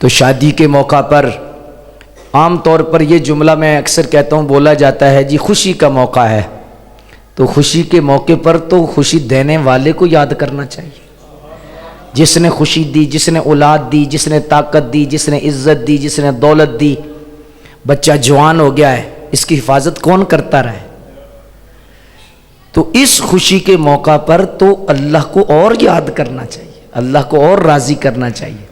تو شادی کے موقع پر عام طور پر یہ جملہ میں اکثر کہتا ہوں، بولا جاتا ہے جی خوشی کا موقع ہے، تو خوشی کے موقع پر تو خوشی دینے والے کو یاد کرنا چاہیے، جس نے خوشی دی، جس نے اولاد دی، جس نے طاقت دی، جس نے عزت دی، جس نے دولت دی۔ بچہ جوان ہو گیا ہے، اس کی حفاظت کون کرتا رہے؟ تو اس خوشی کے موقع پر تو اللہ کو اور یاد کرنا چاہیے، اللہ کو اور راضی کرنا چاہیے۔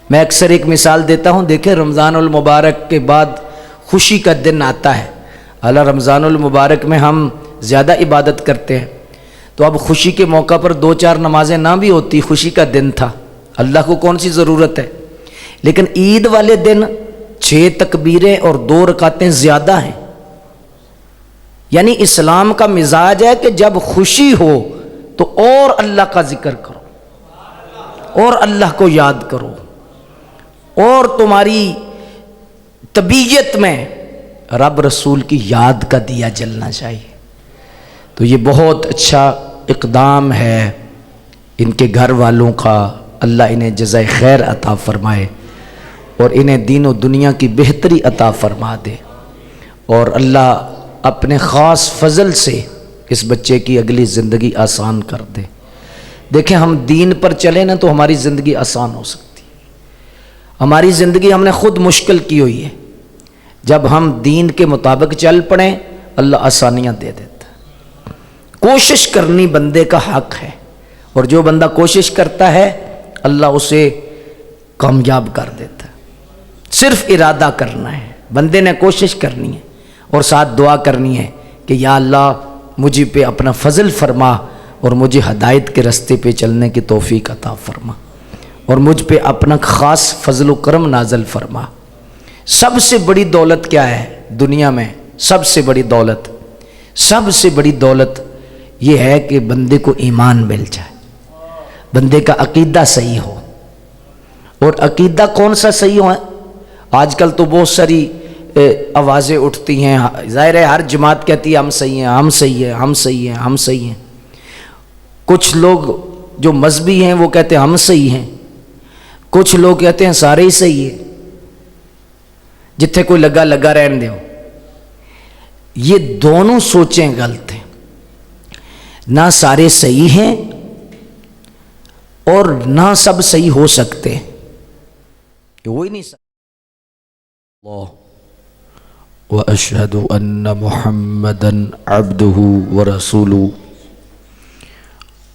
میں اکثر ایک مثال دیتا ہوں، دیکھیں رمضان المبارک کے بعد خوشی کا دن آتا ہے۔ اللہ رمضان المبارک میں ہم زیادہ عبادت کرتے ہیں، تو اب خوشی کے موقع پر 2-4 نمازیں نہ بھی ہوتی، خوشی کا دن تھا، اللہ کو کون سی ضرورت ہے؟ لیکن عید والے دن 6 تکبیریں اور 2 رکعتیں زیادہ ہیں۔ یعنی اسلام کا مزاج ہے کہ جب خوشی ہو تو اور اللہ کا ذکر کرو اور اللہ کو یاد کرو، اور تمہاری طبیعت میں رب رسول کی یاد کا دیا جلنا چاہیے۔ تو یہ بہت اچھا اقدام ہے ان کے گھر والوں کا، اللہ انہیں جزائے خیر عطا فرمائے اور انہیں دین و دنیا کی بہتری عطا فرما دے، اور اللہ اپنے خاص فضل سے اس بچے کی اگلی زندگی آسان کر دے۔ دیکھیں ہم دین پر چلیں نا تو ہماری زندگی آسان ہو سکتی ہے۔ ہماری زندگی ہم نے خود مشکل کی ہوئی ہے، جب ہم دین کے مطابق چل پڑیں اللہ آسانیاں دے دیتا ہے۔ کوشش کرنی بندے کا حق ہے، اور جو بندہ کوشش کرتا ہے اللہ اسے کامیاب کر دیتا ہے۔ صرف ارادہ کرنا ہے، بندے نے کوشش کرنی ہے اور ساتھ دعا کرنی ہے کہ یا اللہ مجھے پہ اپنا فضل فرما اور مجھے ہدایت کے رستے پہ چلنے کی توفیق عطا فرما، اور مجھ پہ اپنا خاص فضل و کرم نازل فرما۔ سب سے بڑی دولت کیا ہے دنیا میں؟ سب سے بڑی دولت یہ ہے کہ بندے کو ایمان مل جائے، بندے کا عقیدہ صحیح ہو۔ اور عقیدہ کون سا صحیح ہو؟ آج کل تو بہت ساری آوازیں اٹھتی ہیں، ظاہر ہے ہر جماعت کہتی ہے ہم صحیح ہیں، ہم صحیح ہیں، ہم صحیح ہیں، ہم صحیح ہیں۔ کچھ لوگ جو مذہبی ہیں وہ کہتے ہیں ہم صحیح ہیں، کچھ لوگ کہتے ہیں سارے ہی صحیح ہیں، جتھے کوئی لگا رہن دو۔ یہ دونوں سوچیں غلط ہیں، نہ سارے صحیح ہیں اور نہ سب صحیح ہو سکتے، وہی نہیں سکتے۔ وَأَشْهَدُ أَنَّ مُحَمَّدًا عَبْدُهُ وَرَسُولُهُ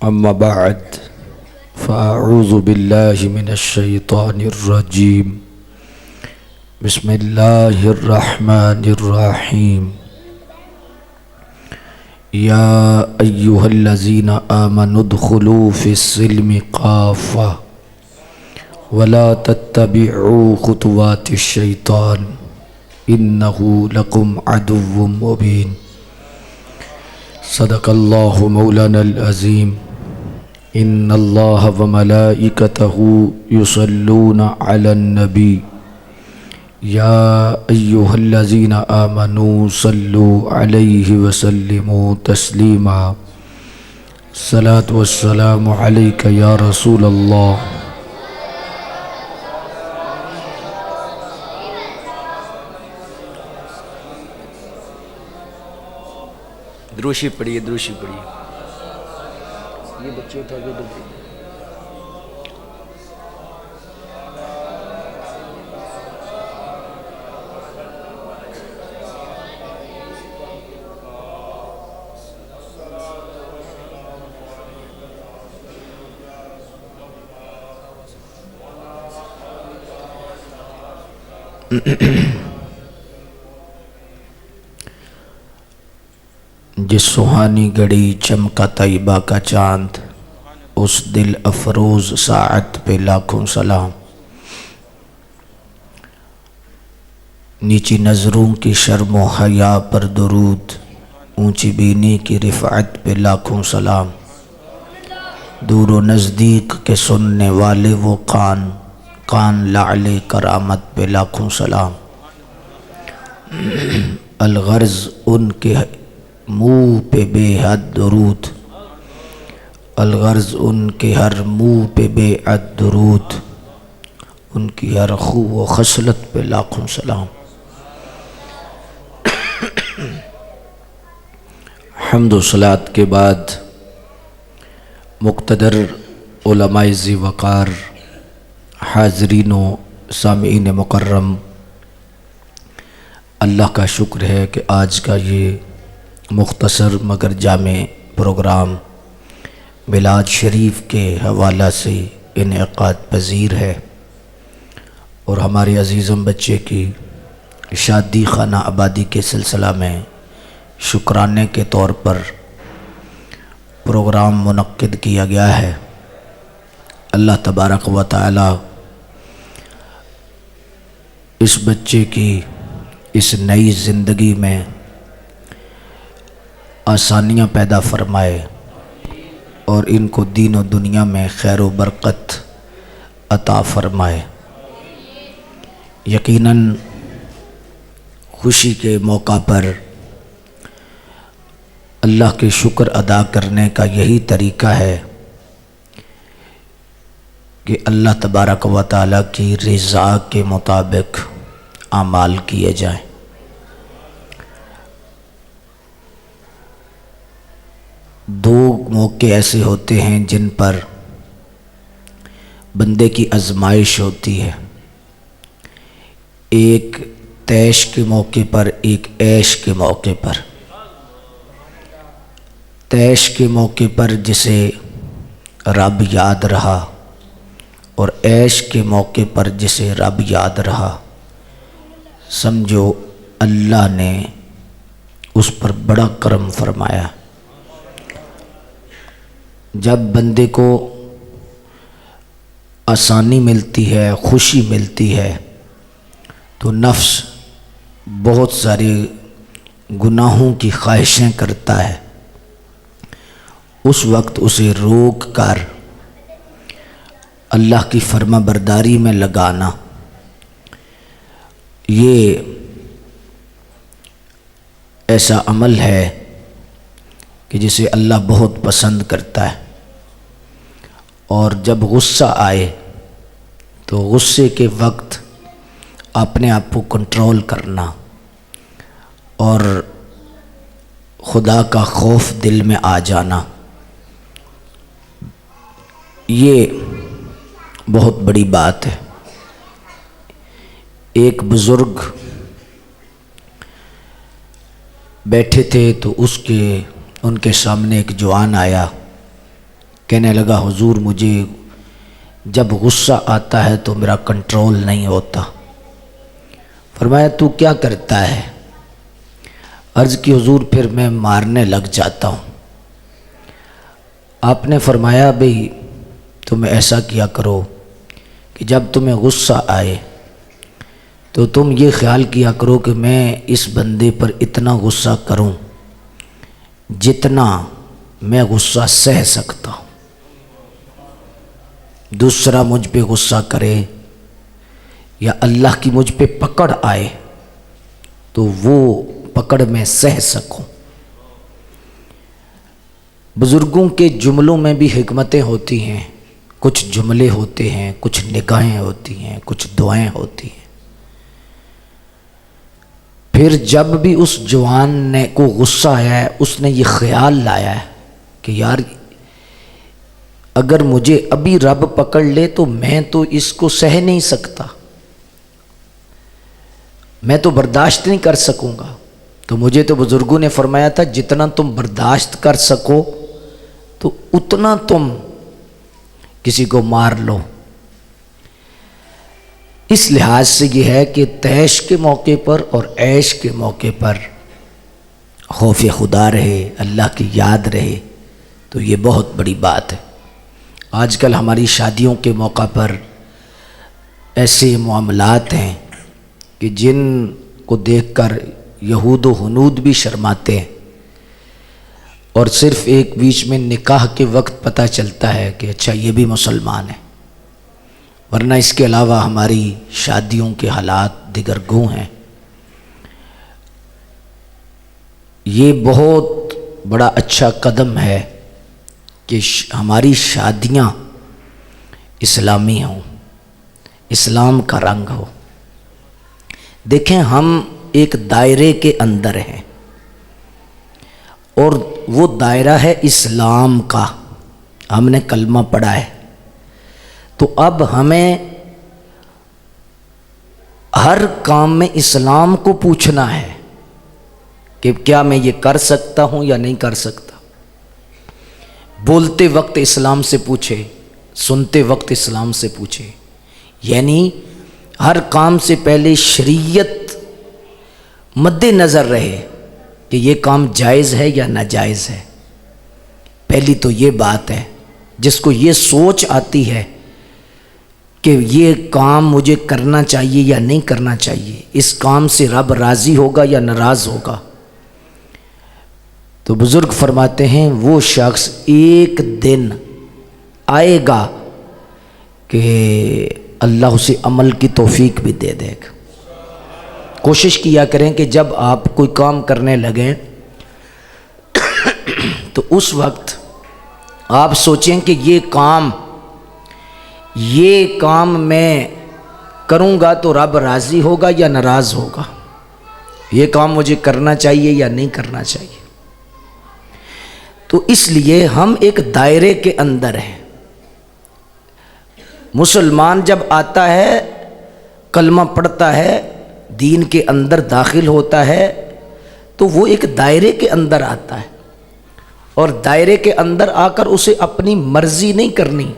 أَمَّا بَعْدْ فَأَعُوذُ بِاللَّهِ مِنَ الشَّيْطَانِ الرَّجِيمِ بسم اللہ الرحمن الرحیم یا ایہا الذین آمنوا ادخلوا فی السلم کافۃ ولا تتبعوا خطوات الشیطان انہ لکم عدو مبین۔ صدق اللہ مولانا العظیم۔ ان اللہ وملائکتہ یصلون علی النبی یا ایہا الذین آمنوا صلوا علیہ وسلموا تسلیما۔ الصلاۃ والسلام علیک یا رسول اللہ۔ دروشی پڑھیے، دروشی پڑھیے۔ یہ بچے اٹھا کے دو۔ جس سہانی گھڑی چمکا طیبہ کا چاند، اس دل افروز ساعت پہ لاکھوں سلام۔ نیچی نظروں کی شرم و حیا پر درود، اونچی بینی کی رفعت پہ لاکھوں سلام۔ دور و نزدیک کے سننے والے وہ کان لعل کرامت پہ لاکھوں سلام۔ الغرض ان کے منہ پہ بے حد درود، الغرض ان کے ہر منہ پہ بے حد درود، ان کی ہر خو و خصلت پہ لاکھوں سلام۔ حمد و صلات کے بعد مقتدر علماء ذی وقار، حاضرین و سامعین مکرم، اللہ کا شکر ہے کہ آج کا یہ مختصر مگر جامع پروگرام میلاد شریف کے حوالہ سے انعقاد پذیر ہے، اور ہمارے عزیزم بچے کی شادی خانہ آبادی کے سلسلہ میں شکرانے کے طور پر پروگرام منعقد کیا گیا ہے۔ اللہ تبارک و تعالی اس بچے کی اس نئی زندگی میں آسانیاں پیدا فرمائے اور ان کو دین و دنیا میں خیر و برکت عطا فرمائے۔ یقیناً خوشی کے موقع پر اللہ کے شکر ادا کرنے کا یہی طریقہ ہے کہ اللہ تبارک و تعالیٰ کی رضا کے مطابق اعمال کیے جائیں۔ دو موقع ایسے ہوتے ہیں جن پر بندے کی آزمائش ہوتی ہے، ایک تیش کے موقع پر، ایک عیش کے موقع پر۔ تیش کے موقع پر جسے رب یاد رہا، اور عیش کے موقع پر جسے رب یاد رہا، سمجھو اللہ نے اس پر بڑا کرم فرمایا۔ جب بندے کو آسانی ملتی ہے، خوشی ملتی ہے، تو نفس بہت سارے گناہوں کی خواہشیں کرتا ہے۔ اس وقت اسے روک کر اللہ کی فرما برداری میں لگانا، یہ ایسا عمل ہے کہ جسے اللہ بہت پسند کرتا ہے۔ اور جب غصہ آئے تو غصے کے وقت اپنے آپ کو کنٹرول کرنا اور خدا کا خوف دل میں آ جانا، یہ بہت بڑی بات ہے۔ ایک بزرگ بیٹھے تھے تو ان کے سامنے ایک جوان آیا، کہنے لگا حضور مجھے جب غصہ آتا ہے تو میرا کنٹرول نہیں ہوتا۔ فرمایا تو کیا کرتا ہے؟ عرض کی حضور پھر میں مارنے لگ جاتا ہوں۔ آپ نے فرمایا بھئی تم ایسا کیا کرو کہ جب تمہیں غصہ آئے تو تم یہ خیال کیا کرو کہ میں اس بندے پر اتنا غصہ کروں جتنا میں غصہ سہ سکتا ہوں۔ دوسرا مجھ پہ غصہ کرے یا اللہ کی مجھ پہ پکڑ آئے تو وہ پکڑ میں سہ سکوں۔ بزرگوں کے جملوں میں بھی حکمتیں ہوتی ہیں، کچھ جملے ہوتے ہیں، کچھ نگاہیں ہوتی ہیں، کچھ دعائیں ہوتی ہیں۔ پھر جب بھی اس جوان نے کو غصہ آیا ہے، اس نے یہ خیال لایا ہے کہ یار اگر مجھے ابھی رب پکڑ لے تو میں تو اس کو سہ نہیں سکتا، میں تو برداشت نہیں کر سکوں گا۔ تو مجھے تو بزرگوں نے فرمایا تھا جتنا تم برداشت کر سکو تو اتنا تم کسی کو مار لو۔ اس لحاظ سے یہ ہے کہ تیش کے موقع پر اور عیش کے موقع پر خوف خدا رہے، اللہ کی یاد رہے، تو یہ بہت بڑی بات ہے۔ آج کل ہماری شادیوں کے موقع پر ایسے معاملات ہیں کہ جن کو دیکھ کر یہود و ہنود بھی شرماتے ہیں، اور صرف ایک بیچ میں نکاح کے وقت پتہ چلتا ہے کہ اچھا یہ بھی مسلمان ہے، ورنہ اس کے علاوہ ہماری شادیوں کے حالات دیگر گوں ہیں۔ یہ بہت بڑا اچھا قدم ہے کہ ہماری شادیاں اسلامی ہوں، اسلام کا رنگ ہو۔ دیکھیں ہم ایک دائرے کے اندر ہیں اور وہ دائرہ ہے اسلام کا، ہم نے کلمہ پڑھا ہے، تو اب ہمیں ہر کام میں اسلام کو پوچھنا ہے کہ کیا میں یہ کر سکتا ہوں یا نہیں کر سکتا۔ بولتے وقت اسلام سے پوچھے، سنتے وقت اسلام سے پوچھے، یعنی ہر کام سے پہلے شریعت مد نظر رہے کہ یہ کام جائز ہے یا ناجائز ہے۔ پہلی تو یہ بات ہے، جس کو یہ سوچ آتی ہے کہ یہ کام مجھے کرنا چاہیے یا نہیں کرنا چاہیے، اس کام سے رب راضی ہوگا یا ناراض ہوگا، تو بزرگ فرماتے ہیں وہ شخص ایک دن آئے گا کہ اللہ اسے عمل کی توفیق بھی دے دے گا۔ کوشش کیا کریں کہ جب آپ کوئی کام کرنے لگیں تو اس وقت آپ سوچیں کہ یہ کام میں کروں گا تو رب راضی ہوگا یا ناراض ہوگا، یہ کام مجھے کرنا چاہیے یا نہیں کرنا چاہیے۔ تو اس لیے ہم ایک دائرے کے اندر ہیں۔ مسلمان جب آتا ہے، کلمہ پڑھتا ہے، دین کے اندر داخل ہوتا ہے، تو وہ ایک دائرے کے اندر آتا ہے، اور دائرے کے اندر آ کر اسے اپنی مرضی نہیں کرنی،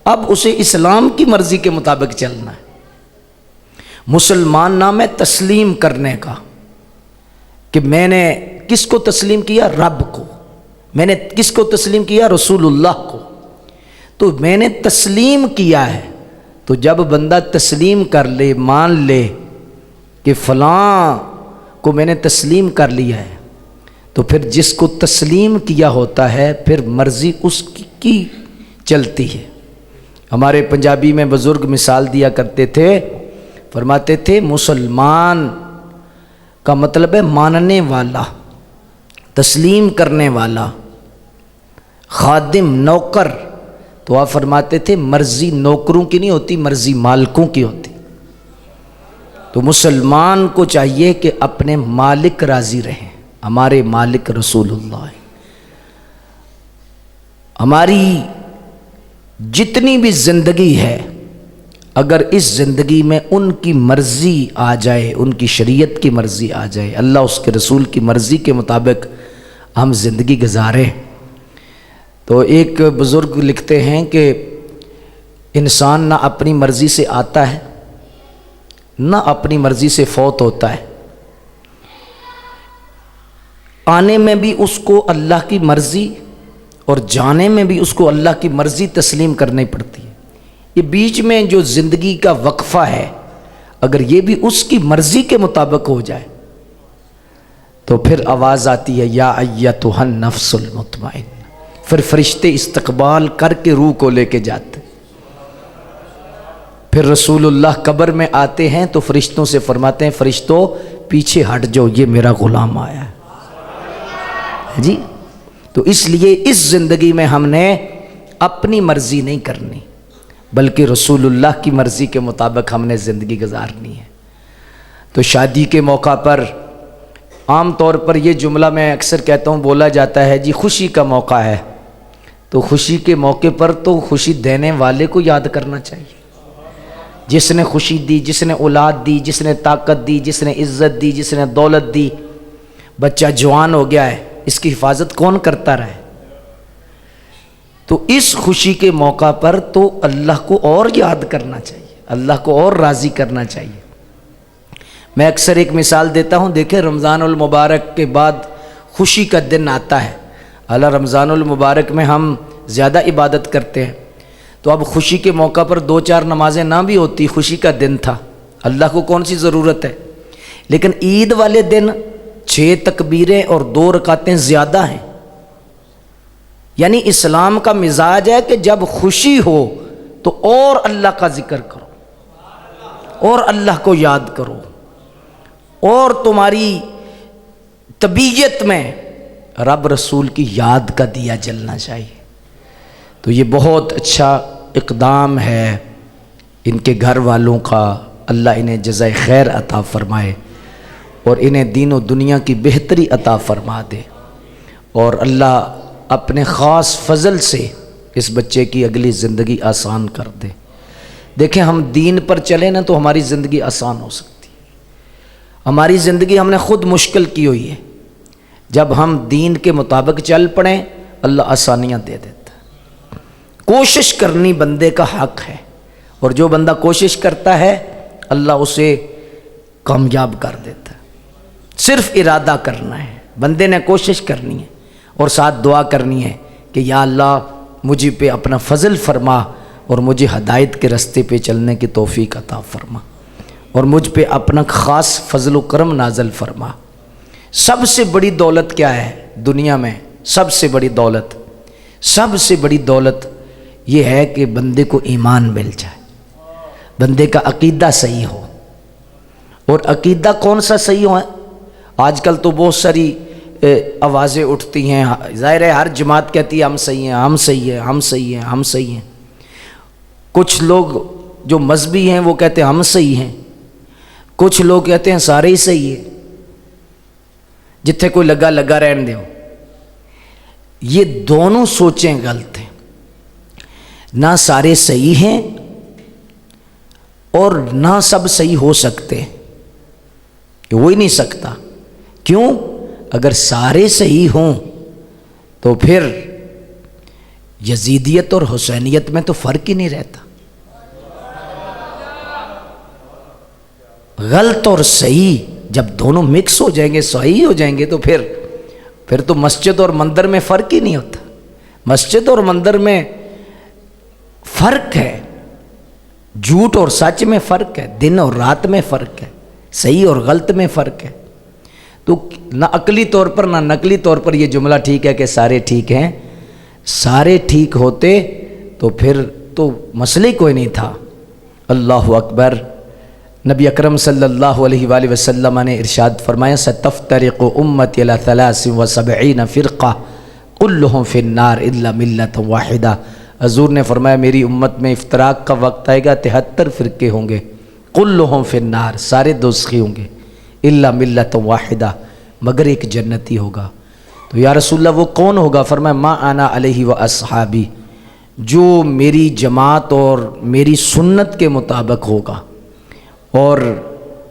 اب اسے اسلام کی مرضی کے مطابق چلنا ہے۔ مسلمان نام ہے تسلیم کرنے کا، کہ میں نے کس کو تسلیم کیا؟ رب کو۔ میں نے کس کو تسلیم کیا؟ رسول اللہ کو۔ تو میں نے تسلیم کیا ہے، تو جب بندہ تسلیم کر لے، مان لے کہ فلاں کو میں نے تسلیم کر لیا ہے، تو پھر جس کو تسلیم کیا ہوتا ہے پھر مرضی اس کی چلتی ہے۔ ہمارے پنجابی میں بزرگ مثال دیا کرتے تھے، فرماتے تھے مسلمان کا مطلب ہے ماننے والا، تسلیم کرنے والا، خادم، نوکر۔ تو آپ فرماتے تھے مرضی نوکروں کی نہیں ہوتی، مرضی مالکوں کی ہوتی۔ تو مسلمان کو چاہیے کہ اپنے مالک راضی رہیں۔ ہمارے مالک رسول اللہ ہیں۔ ہماری جتنی بھی زندگی ہے، اگر اس زندگی میں ان کی مرضی آ جائے، ان کی شریعت کی مرضی آ جائے، اللہ اس کے رسول کی مرضی کے مطابق ہم زندگی گزاریں، تو ایک بزرگ لکھتے ہیں کہ انسان نہ اپنی مرضی سے آتا ہے نہ اپنی مرضی سے فوت ہوتا ہے، آنے میں بھی اس کو اللہ کی مرضی اور جانے میں بھی اس کو اللہ کی مرضی تسلیم کرنی پڑتی ہے۔ یہ بیچ میں جو زندگی کا وقفہ ہے، اگر یہ بھی اس کی مرضی کے مطابق ہو جائے تو پھر آواز آتی ہے یا ایتھا النفس المطمئنہ، پھر فرشتے استقبال کر کے روح کو لے کے جاتے۔ پھر رسول اللہ قبر میں آتے ہیں تو فرشتوں سے فرماتے ہیں فرشتوں پیچھے ہٹ جاؤ، یہ میرا غلام آیا ہے جی۔ تو اس لیے اس زندگی میں ہم نے اپنی مرضی نہیں کرنی، بلکہ رسول اللہ کی مرضی کے مطابق ہم نے زندگی گزارنی ہے۔ تو شادی کے موقع پر عام طور پر یہ جملہ میں اکثر کہتا ہوں، بولا جاتا ہے جی خوشی کا موقع ہے، تو خوشی کے موقع پر تو خوشی دینے والے کو یاد کرنا چاہیے، جس نے خوشی دی، جس نے اولاد دی، جس نے طاقت دی، جس نے عزت دی، جس نے دولت دی۔ بچہ جوان ہو گیا ہے، اس کی حفاظت کون کرتا رہے؟ تو اس خوشی کے موقع پر تو اللہ کو اور یاد کرنا چاہیے، اللہ کو اور راضی کرنا چاہیے۔ میں اکثر ایک مثال دیتا ہوں، دیکھیں رمضان المبارک کے بعد خوشی کا دن آتا ہے، اللہ رمضان المبارک میں ہم زیادہ عبادت کرتے ہیں، تو اب خوشی کے موقع پر 2-4 نمازیں نہ بھی ہوتی، خوشی کا دن تھا، اللہ کو کون سی ضرورت ہے؟ لیکن عید والے دن 6 تکبیریں اور 2 رکعتیں زیادہ ہیں۔ یعنی اسلام کا مزاج ہے کہ جب خوشی ہو تو اور اللہ کا ذکر کرو اور اللہ کو یاد کرو، اور تمہاری طبیعت میں رب رسول کی یاد کا دیا جلنا چاہیے۔ تو یہ بہت اچھا اقدام ہے ان کے گھر والوں کا اللہ انہیں جزائے خیر عطا فرمائے اور انہیں دین و دنیا کی بہتری عطا فرما دے، اور اللہ اپنے خاص فضل سے اس بچے کی اگلی زندگی آسان کر دے۔ دیکھیں ہم دین پر چلیں نا تو ہماری زندگی آسان ہو سکتی ہے۔ ہماری زندگی ہم نے خود مشکل کی ہوئی ہے، جب ہم دین کے مطابق چل پڑیں اللہ آسانیاں دے دیتا ہے۔ کوشش کرنی بندے کا حق ہے، اور جو بندہ کوشش کرتا ہے اللہ اسے کامیاب کر دیتا ہے۔ صرف ارادہ کرنا ہے، بندے نے کوشش کرنی ہے اور ساتھ دعا کرنی ہے کہ یا اللہ مجھے پہ اپنا فضل فرما اور مجھے ہدایت کے رستے پہ چلنے کی توفیق عطا فرما، اور مجھ پہ اپنا خاص فضل و کرم نازل فرما۔ سب سے بڑی دولت کیا ہے دنیا میں؟ سب سے بڑی دولت یہ ہے کہ بندے کو ایمان مل جائے، بندے کا عقیدہ صحیح ہو۔ اور عقیدہ کون سا صحیح ہو ہے؟ آج کل تو بہت ساری آوازیں اٹھتی ہیں، ظاہر ہے ہر جماعت کہتی ہے ہم صحیح ہیں، ہم صحیح ہیں، ہم صحیح ہیں، ہم صحیح ہیں۔ کچھ لوگ جو مذہبی ہیں وہ کہتے ہیں ہم صحیح ہیں، کچھ لوگ کہتے ہیں سارے ہی صحیح ہیں، جتھے کوئی لگا رہن دیو۔ یہ دونوں سوچیں غلط ہیں، نہ سارے صحیح ہیں اور نہ سب صحیح ہو سکتے، ہو ہی نہیں سکتا۔ کیوں؟ اگر سارے صحیح ہوں تو پھر یزیدیت اور حسینیت میں تو فرق ہی نہیں رہتا۔ غلط اور صحیح جب دونوں مکس ہو جائیں گے، صحیح ہو جائیں گے، تو پھر تو مسجد اور مندر میں فرق ہی نہیں ہوتا۔ مسجد اور مندر میں فرق ہے، جھوٹ اور سچ میں فرق ہے، دن اور رات میں فرق ہے، صحیح اور غلط میں فرق ہے۔ تو نہ عقلی طور پر نہ نقلی طور پر یہ جملہ ٹھیک ہے کہ سارے ٹھیک ہیں۔ سارے ٹھیک ہوتے تو پھر تو مسئلہ کوئی نہیں تھا۔ اللہ اکبر۔ نبی اکرم صلی اللہ علیہ وآلہ وسلم نے ارشاد فرمایا ستفترق امتی علی 73 فرقہ کلہم فی النار الا ملۃ واحدہ۔ حضور نے فرمایا میری امت میں افتراق کا وقت آئے گا، 73 فرقے ہوں گے، کلہم فی النار، سارے دوزخی ہوں گے، الا ملۃ واحدہ، مگر ایک جنتی ہوگا۔ تو یا رسول اللہ وہ کون ہوگا؟ فرمایا ما انا علیہ و اصحابی، جو میری جماعت اور میری سنت کے مطابق ہوگا۔ اور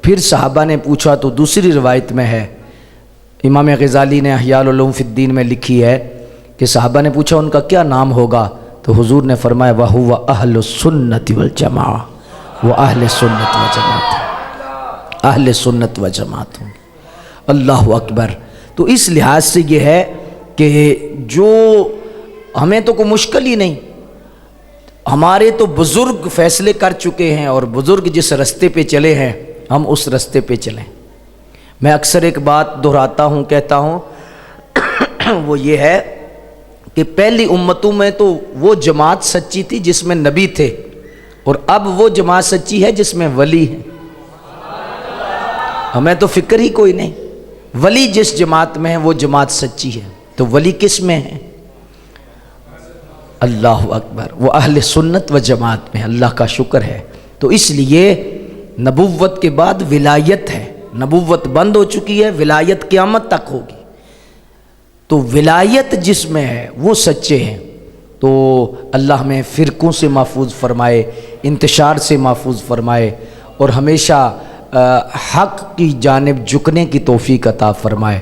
پھر صحابہ نے پوچھا تو دوسری روایت میں ہے، امام غزالی نے احیاء العلوم فی الدین میں لکھی ہے کہ صحابہ نے پوچھا ان کا کیا نام ہوگا، تو حضور نے فرمایا وَهُوَ أَهْلُ السُّنَّةِ وَالْجَمَاعَةِ، وہ اہل سنت و جماعت، اہل سنت و جماعت ہوں۔ اللہ اکبر۔ تو اس لحاظ سے یہ ہے کہ جو ہمیں تو کوئی مشکل ہی نہیں، ہمارے تو بزرگ فیصلے کر چکے ہیں، اور بزرگ جس رستے پہ چلے ہیں ہم اس رستے پہ چلیں۔ میں اکثر ایک بات دہراتا ہوں، کہتا ہوں وہ یہ ہے کہ پہلی امتوں میں تو وہ جماعت سچی تھی جس میں نبی تھے، اور اب وہ جماعت سچی ہے جس میں ولی ہے۔ ہمیں تو فکر ہی کوئی نہیں، ولی جس جماعت میں ہے وہ جماعت سچی ہے، تو ولی کس میں ہے؟ اللہ اکبر، وہ اہل سنت و جماعت میں، اللہ کا شکر ہے۔ تو اس لیے نبوت کے بعد ولایت ہے، نبوت بند ہو چکی ہے، ولایت قیامت تک ہوگی۔ تو ولایت جس میں ہے وہ سچے ہیں۔ تو اللہ ہمیں فرقوں سے محفوظ فرمائے، انتشار سے محفوظ فرمائے، اور ہمیشہ حق کی جانب جھکنے کی توفیق عطا فرمائے۔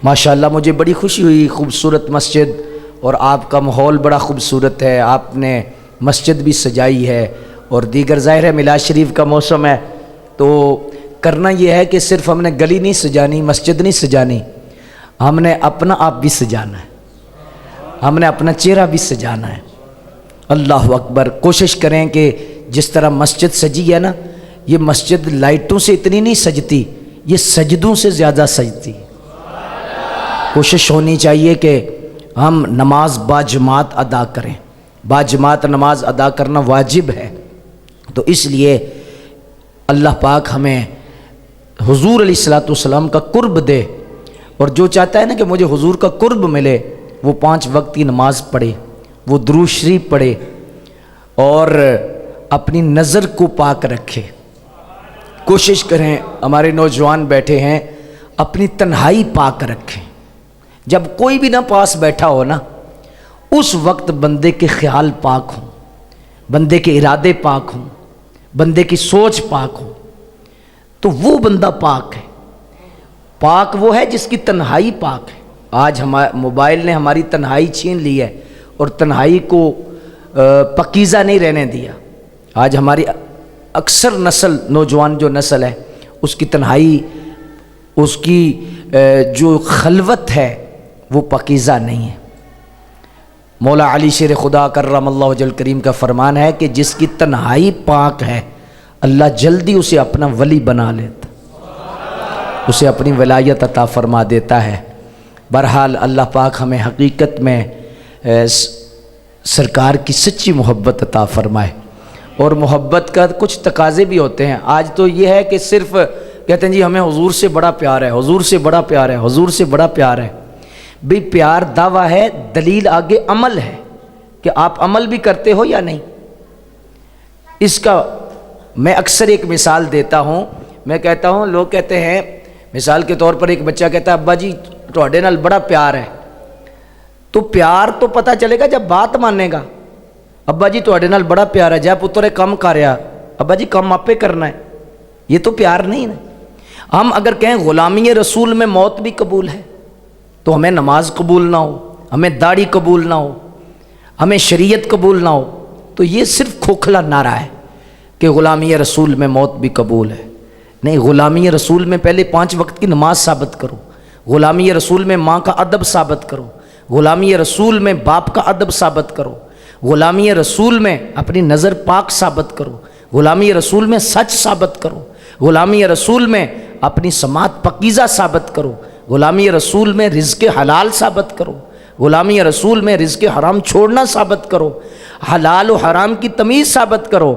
ماشاءاللہ مجھے بڑی خوشی ہوئی، خوبصورت مسجد، اور آپ کا ماحول بڑا خوبصورت ہے، آپ نے مسجد بھی سجائی ہے، اور دیگر ظاہر ہے میلاد شریف کا موسم ہے، تو کرنا یہ ہے کہ صرف ہم نے گلی نہیں سجانی، مسجد نہیں سجانی، ہم نے اپنا آپ بھی سجانا ہے، ہم نے اپنا چہرہ بھی سجانا ہے۔ اللہ اکبر۔ کوشش کریں کہ جس طرح مسجد سجی ہے نا، یہ مسجد لائٹوں سے اتنی نہیں سجتی، یہ سجدوں سے زیادہ سجتی۔ کوشش ہونی چاہیے کہ ہم نماز باجماعت ادا کریں، باجماعت نماز ادا کرنا واجب ہے۔ تو اس لیے اللہ پاک ہمیں حضور علیہ السلام کا قرب دے، اور جو چاہتا ہے نا کہ مجھے حضور کا قرب ملے، وہ 5 وقت کی نماز پڑھے، وہ درود شریف پڑھے، اور اپنی نظر کو پاک رکھے. کوشش کریں ہمارے نوجوان بیٹھے ہیں اپنی تنہائی پاک رکھیں. جب کوئی بھی نہ پاس بیٹھا ہو نا اس وقت بندے کے خیال پاک ہوں, بندے کے ارادے پاک ہوں, بندے کی سوچ پاک ہو, تو وہ بندہ پاک ہے. پاک وہ ہے جس کی تنہائی پاک ہے. آج موبائل نے ہماری تنہائی چھین لی ہے اور تنہائی کو پکیزہ نہیں رہنے دیا. آج ہماری اکثر نسل, نوجوان جو نسل ہے اس کی تنہائی, اس کی جو خلوت ہے وہ پکیزہ نہیں ہے. مولا علی شیر خدا کرم اللہ وجل کریم کا فرمان ہے کہ جس کی تنہائی پاک ہے اللہ جلدی اسے اپنا ولی بنا لیتا, اسے اپنی ولایت عطا فرما دیتا ہے. بہرحال اللہ پاک ہمیں حقیقت میں سرکار کی سچی محبت عطا فرمائے. اور محبت کا کچھ تقاضے بھی ہوتے ہیں. آج تو یہ ہے کہ صرف کہتے ہیں جی ہمیں حضور سے بڑا پیار ہے, حضور سے بڑا پیار ہے, حضور سے بڑا پیار ہے. بھی پیار دعویٰ ہے, دلیل آگے عمل ہے کہ آپ عمل بھی کرتے ہو یا نہیں. اس کا میں اکثر ایک مثال دیتا ہوں. میں کہتا ہوں, لوگ کہتے ہیں مثال کے طور پر ایک بچہ کہتا ہے ابا جی تواڈے نال بڑا پیار ہے. تو پیار تو پتہ چلے گا جب بات مانے گا. ابا جی تواڈے نال بڑا پیار ہے, جا پتر کم کریا, ابا جی کم آپے کرنا ہے, یہ تو پیار نہیں نا. ہم اگر کہیں غلامی رسول میں موت بھی قبول ہے تو ہمیں نماز قبول نہ ہو, ہمیں داڑھی قبول نہ ہو, ہمیں شریعت قبول نہ ہو, تو یہ صرف کھوکھلا نعرہ ہے کہ غلامی رسول میں موت بھی قبول ہے. نہیں, غلامی رسول میں پہلے 5 وقت کی نماز ثابت کرو, غلامی رسول میں ماں کا ادب ثابت کرو, غلامی رسول میں باپ کا ادب ثابت کرو, غلامی رسول میں اپنی نظر پاک ثابت کرو, غلامی رسول میں سچ ثابت کرو, غلامی رسول میں اپنی سماعت پکیزہ ثابت کرو, غلامی رسول میں رزق حلال ثابت کرو, غلامی رسول میں رزق حرام چھوڑنا ثابت کرو, حلال و حرام کی تمیز ثابت کرو.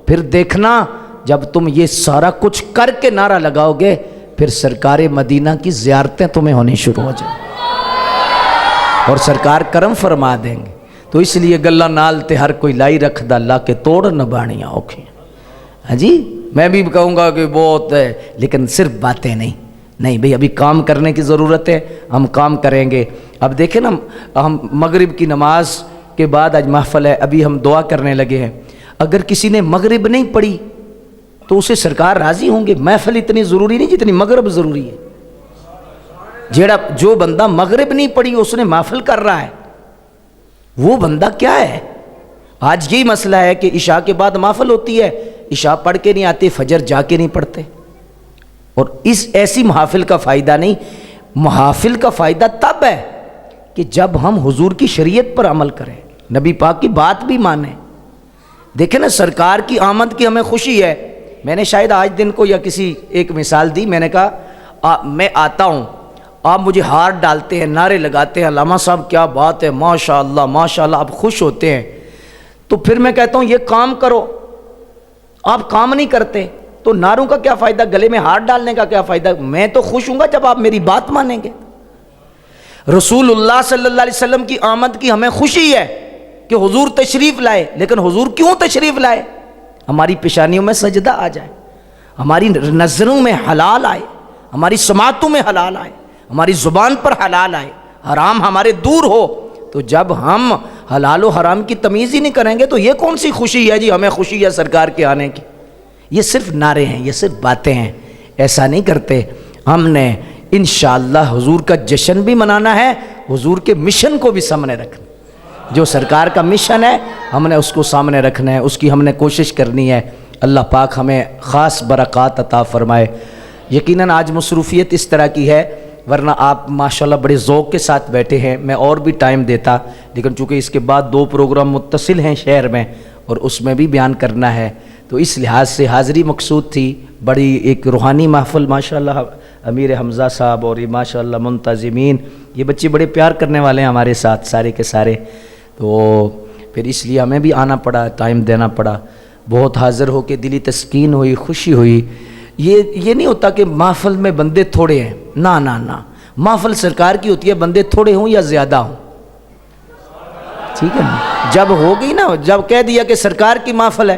پھر دیکھنا جب تم یہ سارا کچھ کر کے نعرہ لگاؤ گے پھر سرکار مدینہ کی زیارتیں تمہیں ہونی شروع ہو جائیں اور سرکار کرم فرما دیں گے. تو اس لیے گلہ نال تے ہر کوئی لائی رکھ دا اللہ کے توڑ نبانیاں اوکھیں. ہاں جی, میں بھی کہوں گا کہ بہت ہے لیکن صرف باتیں نہیں بھئی, ابھی کام کرنے کی ضرورت ہے, ہم کام کریں گے. اب دیکھیں نا, ہم مغرب کی نماز کے بعد آج محفل ہے, ابھی ہم دعا کرنے لگے ہیں. اگر کسی نے مغرب نہیں پڑھی تو اسے سرکار راضی ہوں گے. محفل اتنی ضروری نہیں جتنی مغرب ضروری ہے. جو بندہ مغرب نہیں پڑھی اس نے محفل کر رہا ہے, وہ بندہ کیا ہے. آج یہی مسئلہ ہے کہ عشاء کے بعد محفل ہوتی ہے, عشاء پڑھ کے نہیں آتے, فجر جا کے نہیں پڑھتے. اور اس ایسی محافل کا فائدہ نہیں. محافل کا فائدہ تب ہے کہ جب ہم حضور کی شریعت پر عمل کریں, نبی پاک کی بات بھی مانیں. دیکھیں نا, سرکار کی آمد کی ہمیں خوشی ہے. میں نے شاید آج دن کو یا کسی ایک مثال دی, میں نے کہا میں آتا ہوں, آپ مجھے ہار ڈالتے ہیں, نعرے لگاتے ہیں, علامہ صاحب کیا بات ہے, ماشاءاللہ ماشاءاللہ, آپ خوش ہوتے ہیں. تو پھر میں کہتا ہوں یہ کام کرو, آپ کام نہیں کرتے تو نعروں کا کیا فائدہ, گلے میں ہار ڈالنے کا کیا فائدہ. میں تو خوش ہوں گا جب آپ میری بات مانیں گے. رسول اللہ صلی اللہ علیہ وسلم کی آمد کی ہمیں خوشی ہے کہ حضور تشریف لائے, لیکن حضور کیوں تشریف لائے؟ ہماری پیشانیوں میں سجدہ آ جائے, ہماری نظروں میں حلال آئے, ہماری سماعتوں میں حلال آئے, ہماری زبان پر حلال آئے, حرام ہمارے دور ہو. تو جب ہم حلال و حرام کی تمیز ہی نہیں کریں گے تو یہ کون سی خوشی ہے جی ہمیں خوشی ہے سرکار کے آنے کی. یہ صرف نعرے ہیں, یہ صرف باتیں ہیں, ایسا نہیں کرتے. ہم نے انشاءاللہ حضور کا جشن بھی منانا ہے, حضور کے مشن کو بھی سامنے رکھنا. جو سرکار کا مشن ہے ہم نے اس کو سامنے رکھنا ہے, اس کی ہم نے کوشش کرنی ہے. اللہ پاک ہمیں خاص برکات عطا فرمائے. یقیناً آج مصروفیت اس طرح کی ہے, ورنہ آپ ماشاءاللہ بڑے ذوق کے ساتھ بیٹھے ہیں. میں اور بھی ٹائم دیتا, لیکن چونکہ اس کے بعد 2 پروگرام متصل ہیں شہر میں اور اس میں بھی بیان کرنا ہے, تو اس لحاظ سے حاضری مقصود تھی. بڑی ایک روحانی محفل ماشاءاللہ امیر حمزہ صاحب اور یہ ماشاءاللہ منتظمین, یہ بچے بڑے پیار کرنے والے ہیں ہمارے ساتھ سارے کے سارے. تو پھر اس لیے ہمیں بھی آنا پڑا, ٹائم دینا پڑا. بہت حاضر ہو کے دلی تسکین ہوئی, خوشی ہوئی. یہ نہیں ہوتا کہ محفل میں بندے تھوڑے ہیں, نہ, محفل سرکار کی ہوتی ہے, بندے تھوڑے ہوں یا زیادہ ہوں. ٹھیک ہے نا, جب ہو گئی نا, جب کہہ دیا کہ سرکار کی محفل ہے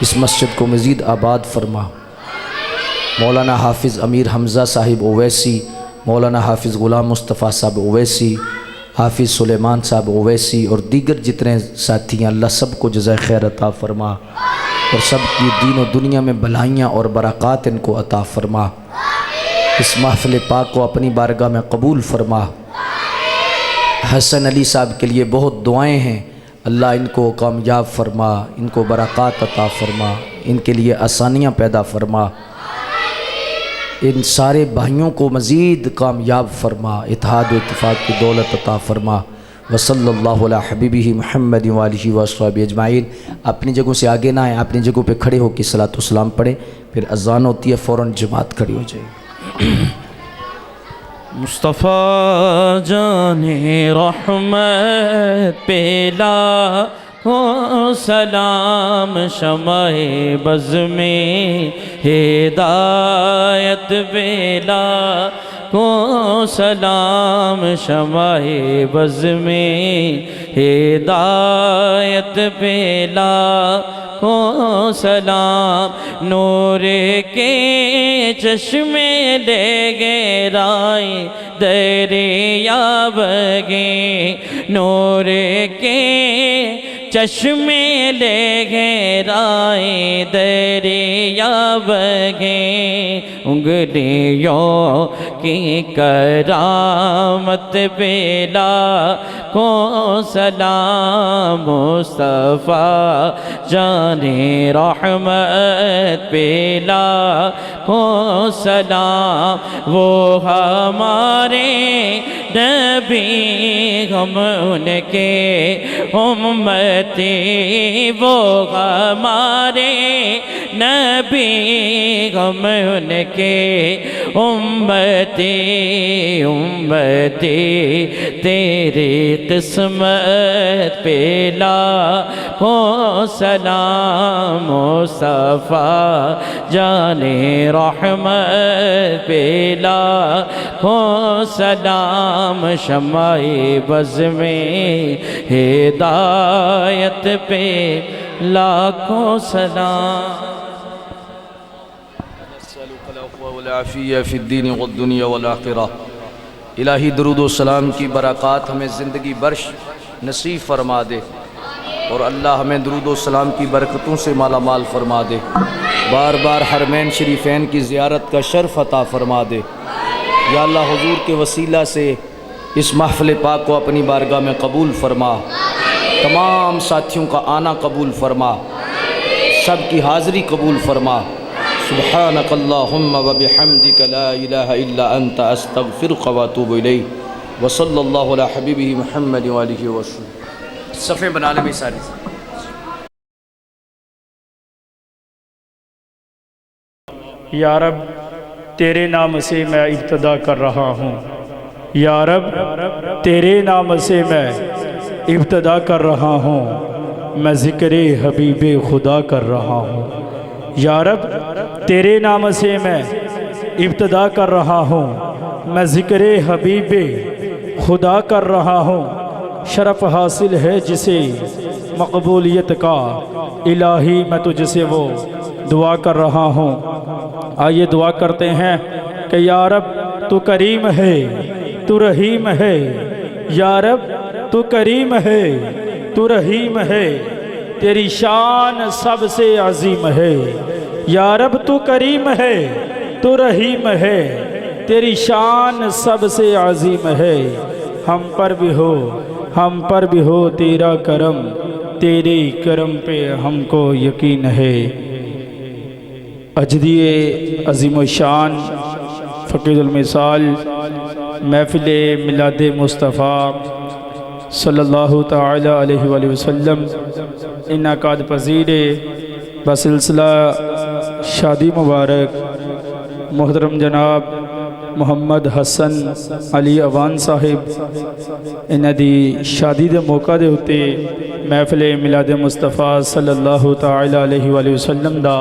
اس مسجد کو مزید آباد فرما۔ مولانا حافظ امیر حمزہ صاحب اویسی، مولانا حافظ غلام مصطفیٰ صاحب اویسی، حافظ سلیمان صاحب اویسی اور دیگر جتنے ساتھی ہیں، اللہ سب کو جزائے خیر عطا فرما اور سب کی دین و دنیا میں بھلائیاں اور برکات ان کو عطا فرما۔ اس محفل پاک کو اپنی بارگاہ میں قبول فرما۔ حسن علی صاحب کے لیے بہت دعائیں ہیں، اللہ ان کو کامیاب فرما، ان کو برکات عطا فرما، ان کے لیے آسانیاں پیدا فرما، ان سارے بھائیوں کو مزید کامیاب فرما، اتحاد و اتفاق کی دولت عطا فرما۔ وصلی اللہ علی حبیبہ محمد وآلہ وصحبہ اجمعین۔ اپنی جگہوں سے آگے نہ آئیں، اپنی جگہوں پہ کھڑے ہو کے صلاۃ والسلام پڑھیں، پھر اذان ہوتی ہے فوراً جماعت کھڑی ہو جائے۔ مصطفیٰ جان رحمت پہ لاکھوں سلام، شمع بز میں ہدایت پہ لاکھوں سلام، شمع بز میں ہدایت پہ لاکھوں سلام، نور کے چشمے لے گہرائی دریا بگے، نور کے چشمے لے گہرائی دریا بگے، انگلیوں کی کرامت پہ لاکھوں سلام، مصطفیٰ جان رحمت پہ لاکھوں سلام، وہ ہمارے نبی ہم ان کے امتی، وہ ہمارے نبی ہم ان کے امتی، امتی تیری قسمت پہ لاکھوں سلام، مصطفیٰ جان رحمت پہ لاکھوں سلام، شمع بز میں ہدایت پہ لاکھوں سلام۔ نسألك العفو والعافية في الدين والدنيا والآخرة۔ الہی درود و سلام کی برکات ہمیں زندگی برش نصیب فرما دے، اور اللہ ہمیں درود و سلام کی برکتوں سے مالا مال فرما دے، بار بار حرمین شریفین کی زیارت کا شرف عطا فرما دے۔ یا اللہ حضور کے وسیلہ سے اس محفل پاک کو اپنی بارگاہ میں قبول فرما، تمام ساتھیوں کا آنا قبول فرما، سب کی حاضری قبول فرما۔ سبحانک اللہم وبحمدک لا الہ الا انت استغفرک واتوب الیک۔ وصلی اللہ علی حبیبہ محمد وآلہ وسلم۔ صفحے بنا لیں بھی ساری۔ یا رب تیرے نام سے میں ابتدا کر رہا ہوں، یا رب تیرے نام سے میں ابتدا کر رہا ہوں، میں ذکر حبیب خدا کر رہا ہوں۔ یا رب تیرے نام سے میں ابتدا کر رہا ہوں، میں ذکر حبیب خدا کر رہا ہوں۔ شرف حاصل ہے جسے مقبولیت کا، الہی میں تجھ سے وہ دعا کر رہا ہوں۔ آئیے دعا کرتے ہیں کہ یا رب تو کریم ہے، تو رحیم ہے، یا رب تو کریم ہے، تو رحیم ہے، تیری شان سب سے عظیم ہے۔ یا رب تو کریم ہے، تو رحیم ہے، تیری شان سب سے عظیم ہے۔ ہم پر بھی ہو، ہم پر بھی ہو تیرا کرم، تیرے کرم پہ ہم کو یقین ہے۔ اجدی عظیم الشان فقید المثال محفل میلاد مصطفیٰ صلی اللہ تعالی علیہ وآلہ وسلم انعقاد پذیر بسلسلہ شادی مبارک محترم جناب محمد حسن علی اوان صاحب انہاں دی شادی دے موقع دے ہوتے محفل میلاد مصطفیٰ صلی اللہ تعالی علیہ وآلہ وسلم دا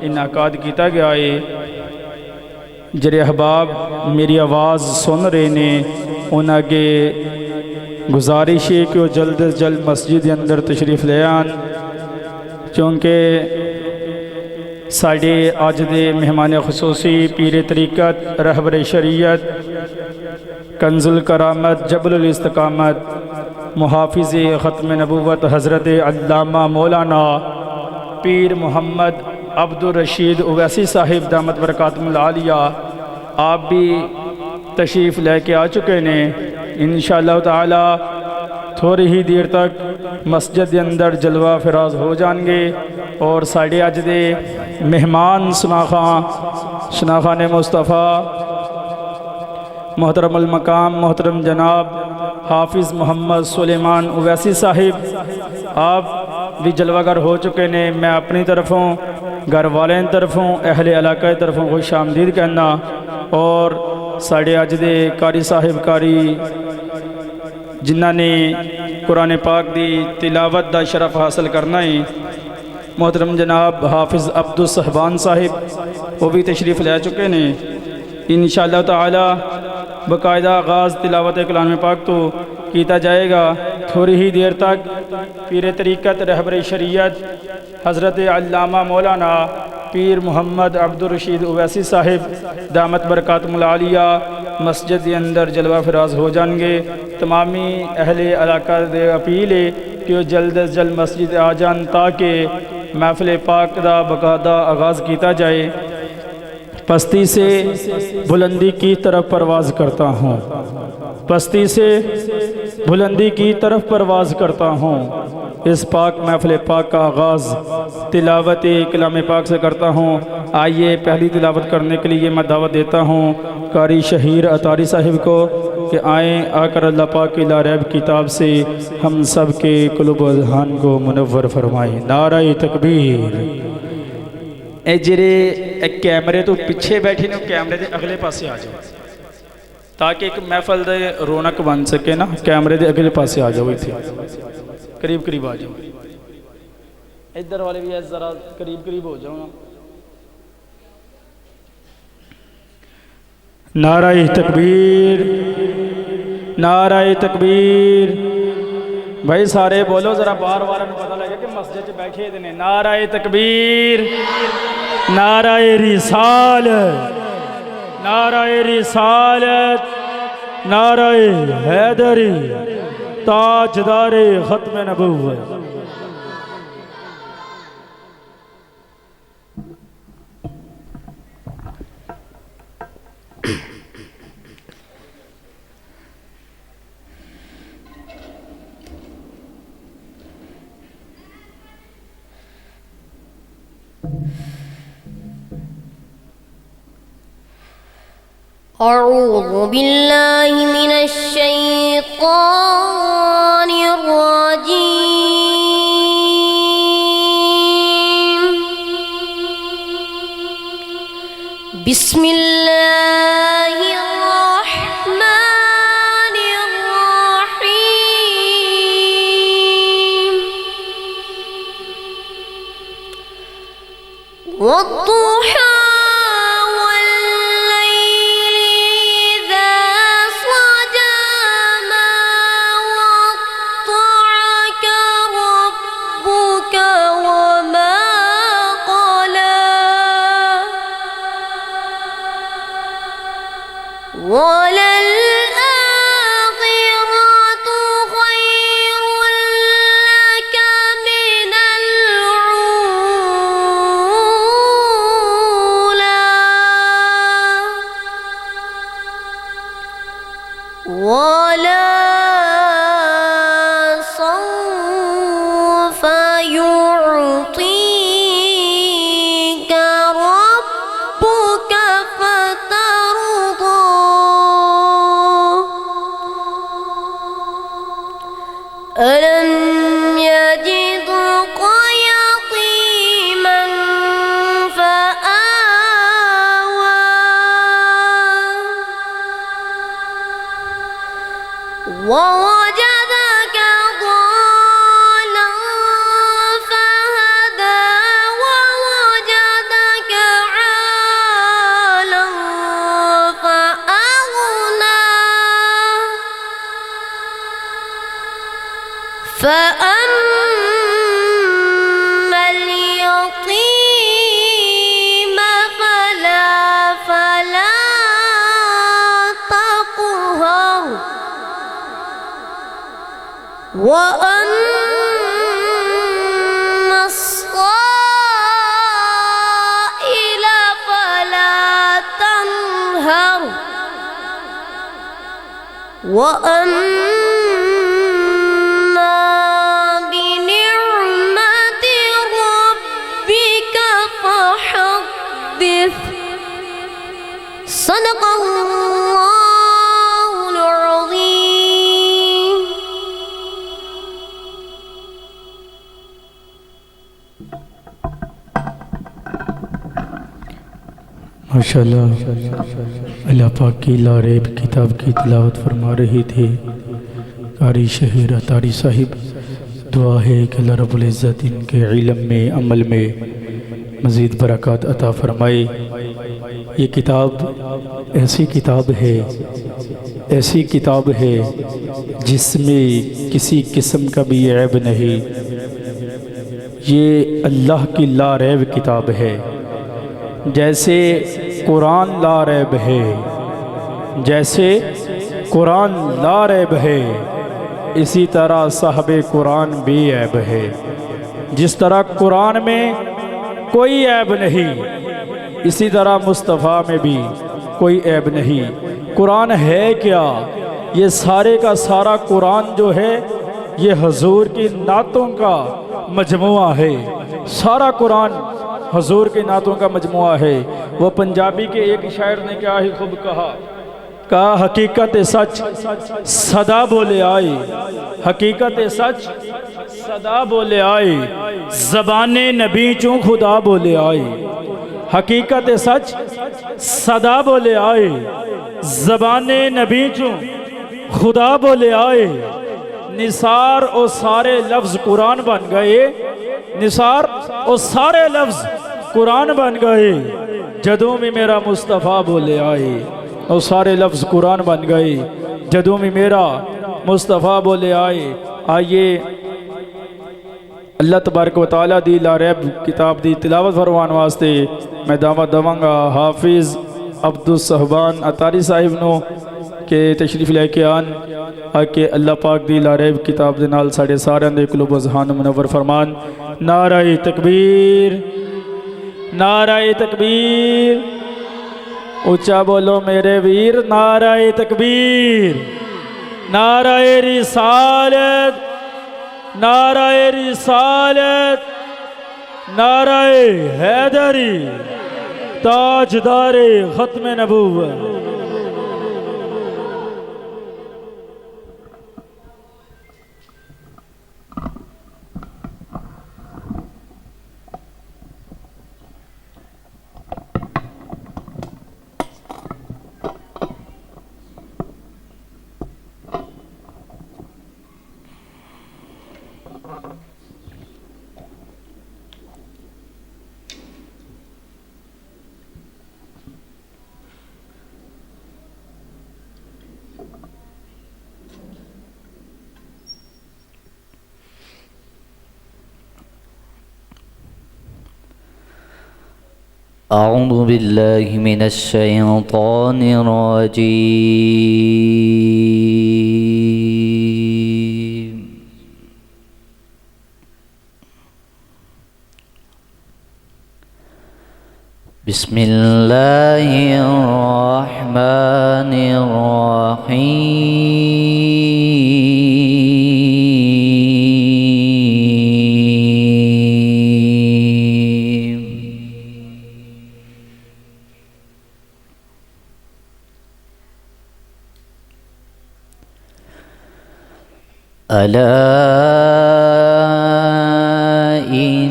انعقاد کیتا گیا ہے۔ جڑے احباب میری آواز سن رہے نے انہاں کے گزارش ہے کہ وہ جلد از جلد مسجد اندر تشریف لے آن، چونکہ ساڈے اج دے مہمان خصوصی پیر طریقت رہبر شریعت کنز الکرامت جبل الاستقامت محافظ ختم نبوت حضرت علامہ مولانا پیر محمد عبد الرشید اویسی صاحب دامت برکاتہم العالیہ آپ بھی تشریف لے کے آ چکے نے۔ انشاءاللہ تعالی تھوڑی ہی دیر تک مسجد کے اندر جلوہ فراز ہو جان گے، اور ساڑھے اج دے مہمان شناخان مصطفیٰ محترم المقام محترم جناب حافظ محمد سلیمان اویسی صاحب آپ بھی جلوہ گر ہو چکے نے۔ میں اپنی طرفوں گھر والوں طرفوں اہل علاقہ طرفوں خوش آمدید کہنا، اور ساڑھے اج دے قاری صاحب قاری جنہ نے قرآن پاک دی تلاوت دا شرف حاصل کرنا ہے، محترم جناب حافظ عبد الصحبان صاحب وہ بھی تشریف لے چکے نے۔ انشاءاللہ تعالی باقاعدہ آغاز تلاوت کلام پاک تو کیتا جائے گا۔ تھوڑی ہی دیر تک پیر طریقت رہبر شریعت حضرت علامہ مولانا پیر محمد عبد الرشید اویسی صاحب دامت برکاتہم العالیہ مسجد کے اندر جلوہ فراز ہو جان گے۔ تمامی اہل علاقہ دے اپیل ہے کہ وہ جلد از جلد مسجد آ جان تاکہ محفل پاک دا باقاعدہ آغاز کیتا جائے۔ پستی سے بلندی کی طرف پرواز کرتا ہوں، پستی سے بلندی کی طرف پرواز کرتا ہوں، اس پاک محفل پاک کا آغاز تلاوت کلام پاک سے کرتا ہوں۔ آئیے پہلی تلاوت کرنے کے لیے میں دعوت دیتا ہوں قاری شہیر اطاری صاحب کو کہ آئیں آ کر اللہ پاک کی لا ریب کتاب سے ہم سب کے قلوب و اذہان کو منور فرمائیں۔ نعرہ تکبیر۔ اے جڑے کیمرے تو پیچھے بیٹھے نے کیمرے دے اگلے پاسے آ جاؤ تاکہ ایک محفل دے رونق بن سکے نا۔ کیمرے دے اگلے پاسے آ جاؤ، اتھے قریب قریب آ جاؤ، ادھر والے بھی ذرا قریب قریب ہو جاؤ نا۔ نعرہ تکبیر، نعرہ تکبیر۔ بھائی سارے بولو ذرا، بار بار پتہ لگے کہ مسجد چ بیٹھے نے۔ نعرہ تکبیر، نعرہ رسالت، نعرہ رسالت، نعرہ حیدری، تاجدار ختم نبوت۔ أعوذ بالله من الشيطان الرجيم. بسم الله الرحمن الرحيم. والضحى وَلَلْآخِرَةُ خَيْرٌ لَكَ مِنَ الْأُولَى وَلَسَوْفَ يُعْطِيكَ رَبُّكَ فَتَرْضَى. أَلَمْ يَجِدْكَ يَتِيمًا فَآوَى وَوَجَدَكَ ضَالًّا فَهَدَى وَوَجَدَكَ عَائِلًا فَأَغْنَى. فَأَمَّا الْيَتِيمَ وأن الصائل فلا تنهر وأما بنعمة ربك فحدث صدق الله العظيم. ماشاءاللہ اللہ پاک کی لاریب کتاب کی تلاوت فرما رہی تھی قاری شہیر عطاری صاحب. دعا ہے کہ اللہ رب العزت ان کے علم میں عمل میں مزید برکات عطا فرمائے. یہ کتاب ایسی کتاب ہے جس میں کسی قسم کا بھی عیب نہیں. یہ اللہ کی لا ریب کتاب ہے. جیسے قرآن لا ریب ہے، اسی طرح صاحب قرآن بھی عیب ہے. جس طرح قرآن میں کوئی عیب نہیں، اسی طرح مصطفیٰ میں بھی کوئی عیب نہیں. قرآن ہے کیا؟ یہ سارے کا سارا قرآن جو ہے یہ حضور کی نعتوں کا مجموعہ ہے. سارا قرآن حضور کی نعتوں کا مجموعہ ہے. وہ پنجابی کے ایک شاعر نے کیا ہی خوب کہا حقیقت سچ صدا بولے آئی، حقیقت سچ صدا بولے آئی، زبان نبی چوں خدا بولے آئی. حقیقت سچ صدا بولے آئی، زبان نبی چوں خدا بولے آئے. نثار اور سارے لفظ قرآن بن گئے، نثار اور سارے لفظ قرآن بن گئے. جدوں میں میرا مصطفیٰ بولے آئے، اور سارے لفظ قرآن بن گئے. جدوں میں میرا مصطفیٰ بولے آئے. آئیے اللہ تبارک و تعالیٰ دی لا ریب کتاب دی تلاوت فرمان واسطے میں دعوت دواں گا حافظ عبدالصحبان عطاری صاحب نو کہ تشریف لے کے آن آکے اللہ پاک دی لا ریب کتاب دے نال ساڑھے سارے اندے قلوب و ذہان منور فرمان. نعرہ تکبیر، نعرہ تکبیر، اونچا بولو میرے ویر. نعرہ تکبیر، نعرہ رسالت، نعرہ رسالت، نعرہ حیدری، تاجدار ختم نبوت. أعوذ بالله من الشيطان الرجيم. بسم الله الرحمن الرحيم. ألا إن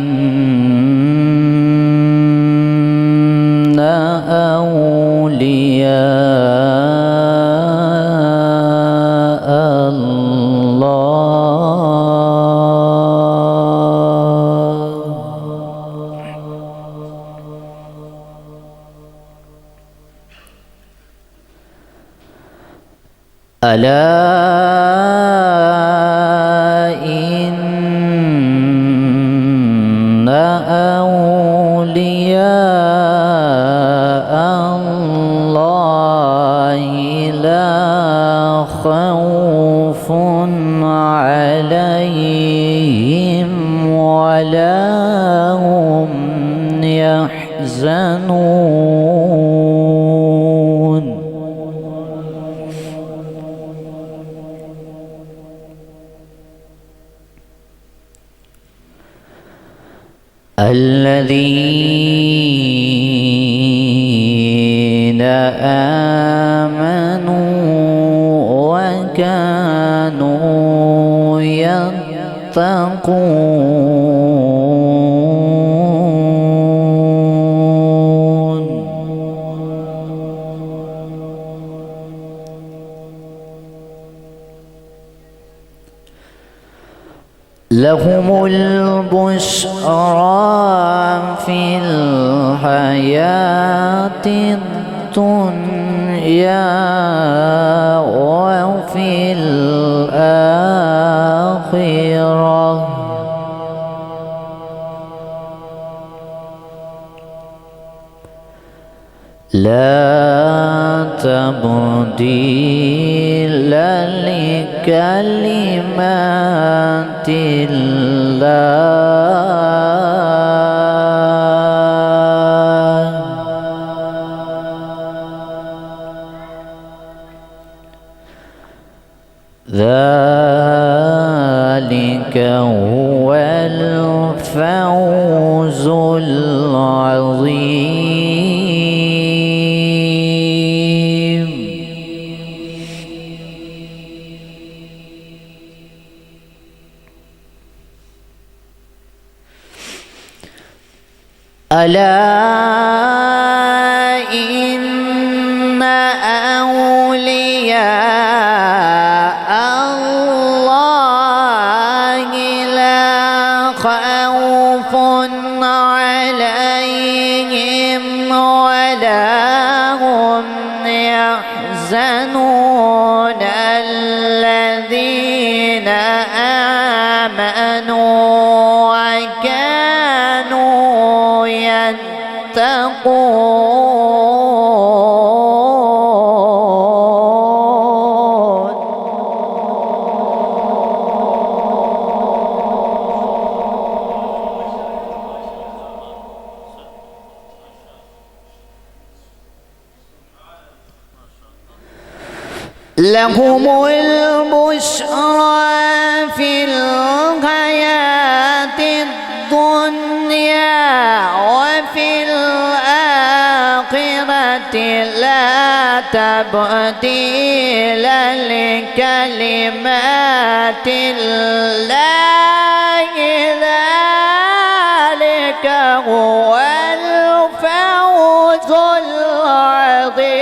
أولياء الله ألا إن أولياء الله لا خوف عليهم يحزنون الذين آمنوا وكانوا يتقون لهم البشرى في الحياة الدنيا وفي الآخرة لا تبديل لكلمات الله ذلك هو الفوز العظيم ألا إن أولياء الله لا خوف عليهم ولا هم يحزنون الذين آمنوا وكانوا يتقون لهم البشرى في الحياة الدنيا وفي الآخرة لا تبديل لكلمات الله ذلك هو الفوز العظيم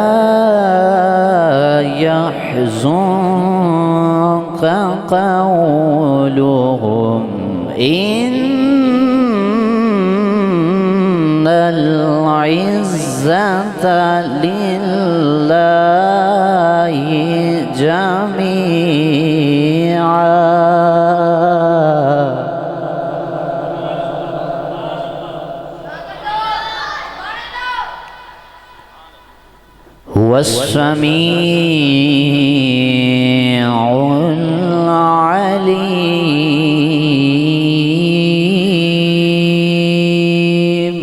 ولا يحزنك قولهم إن العزة لله جميعا هو السميع العليم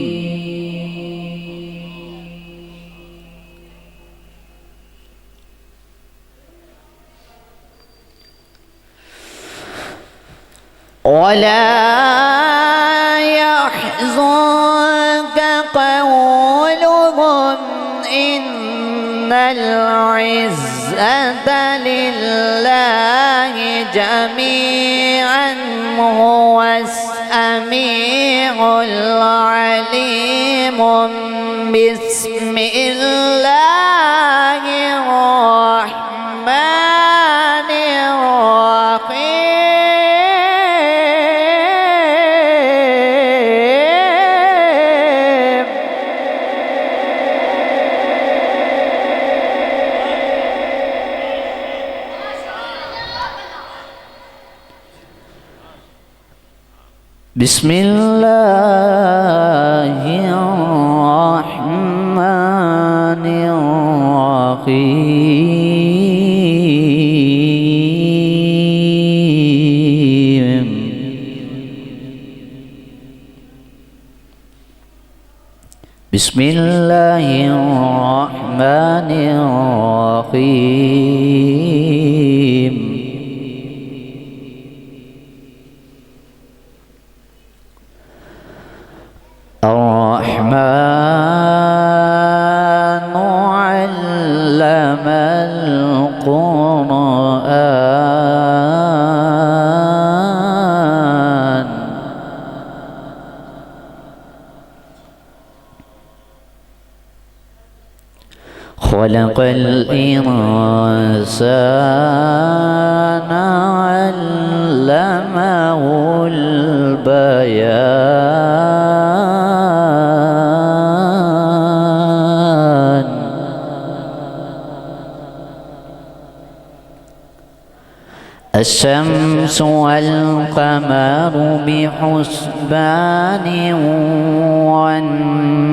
ولا يحزنك قولهم إن العزة لله جميعا هو السميع العليم بسم الله الرحمن الرحيم بسم الله الرحمن الرحيم بسم الله الرحمن الرحيم الرحمن علم القرآن خلق الإنسان علمه البيان الشمس والقمر بحسبان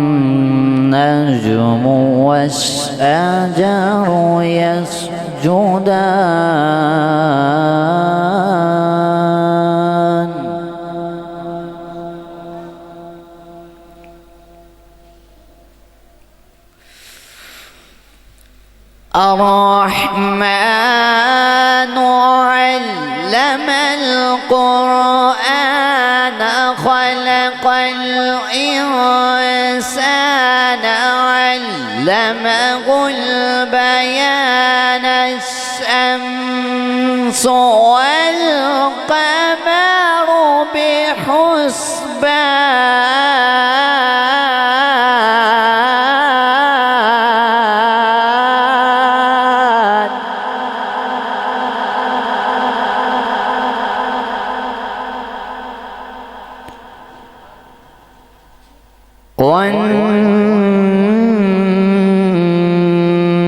والنجم والشجر يسجدان الرحمن علم القرآن خلق الإنسان علمه البيان الشمس والقمر بحسبان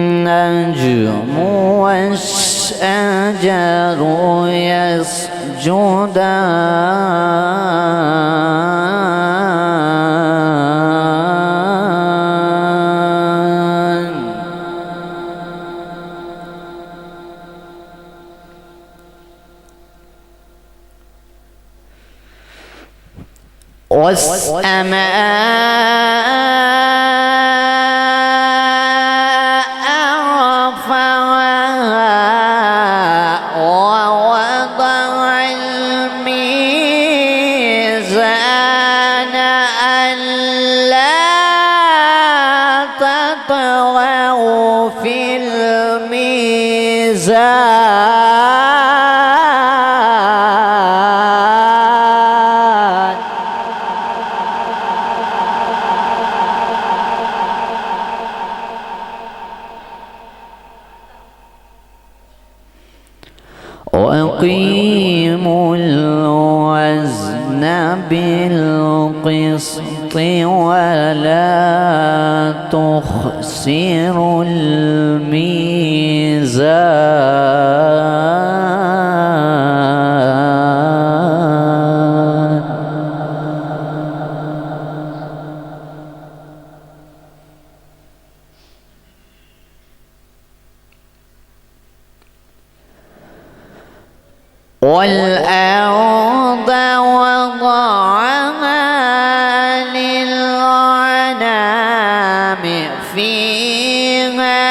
والنجم والشجر يسجدان والسماء رفعها ووضع الميزان ألا تطغوا في الميزان وأقيموا الوزن بالقسط ولا تخسروا الميزان والأرض وضعها للأنام فيها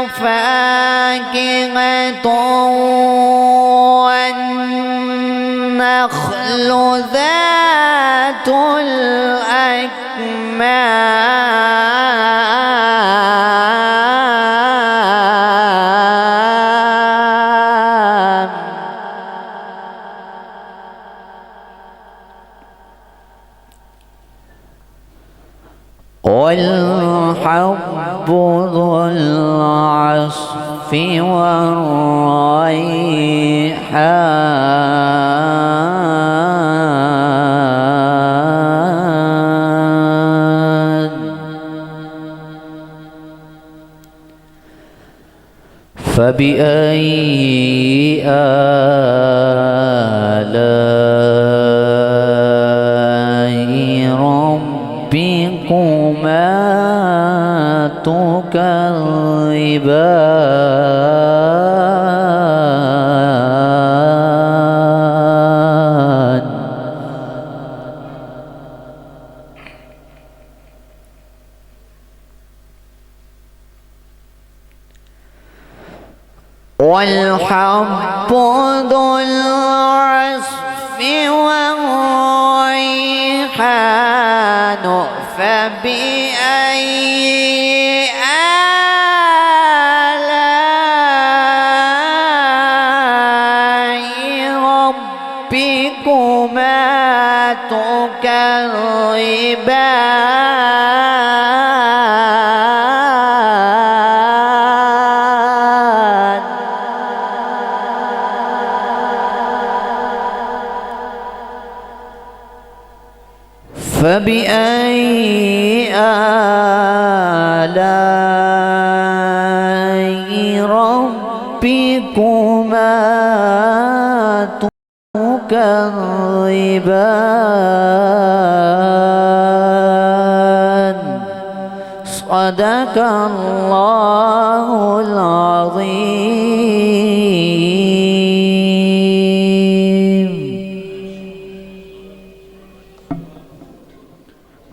فاكهة والنخل ذات الأكمام والحب ذو العصف والريحان فبأي 「 آلاء تكذبان والحب ذو العصف والريحان فبأي آلاء ربكما تكذبان فبأي آلاء ربكما تكذبان صدق الله العظيم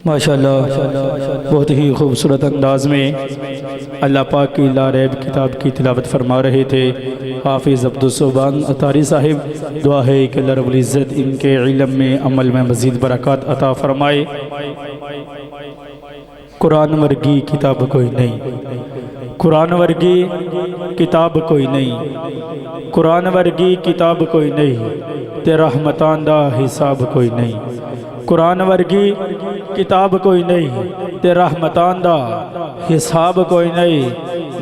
ماشاءاللہ بہت ہی خوبصورت انداز میں اللہ پاک کی لاریب کتاب کی تلاوت فرما رہے تھے حافظ عبدالصبحان اتاری صاحب. دعا ہے کہ اللہ رب العزت ان کے علم میں عمل میں مزید برکات عطا فرمائے. قرآن ورگی کتاب کوئی نہیں، قرآن ورگی کتاب کوئی نہیں، قرآن ورگی کتاب کوئی نہیں، تے رحمتان دا حساب کوئی نہیں. قرآن ورگی کتاب کوئی نہیں تے رحمتان دا حساب کوئی نہیں.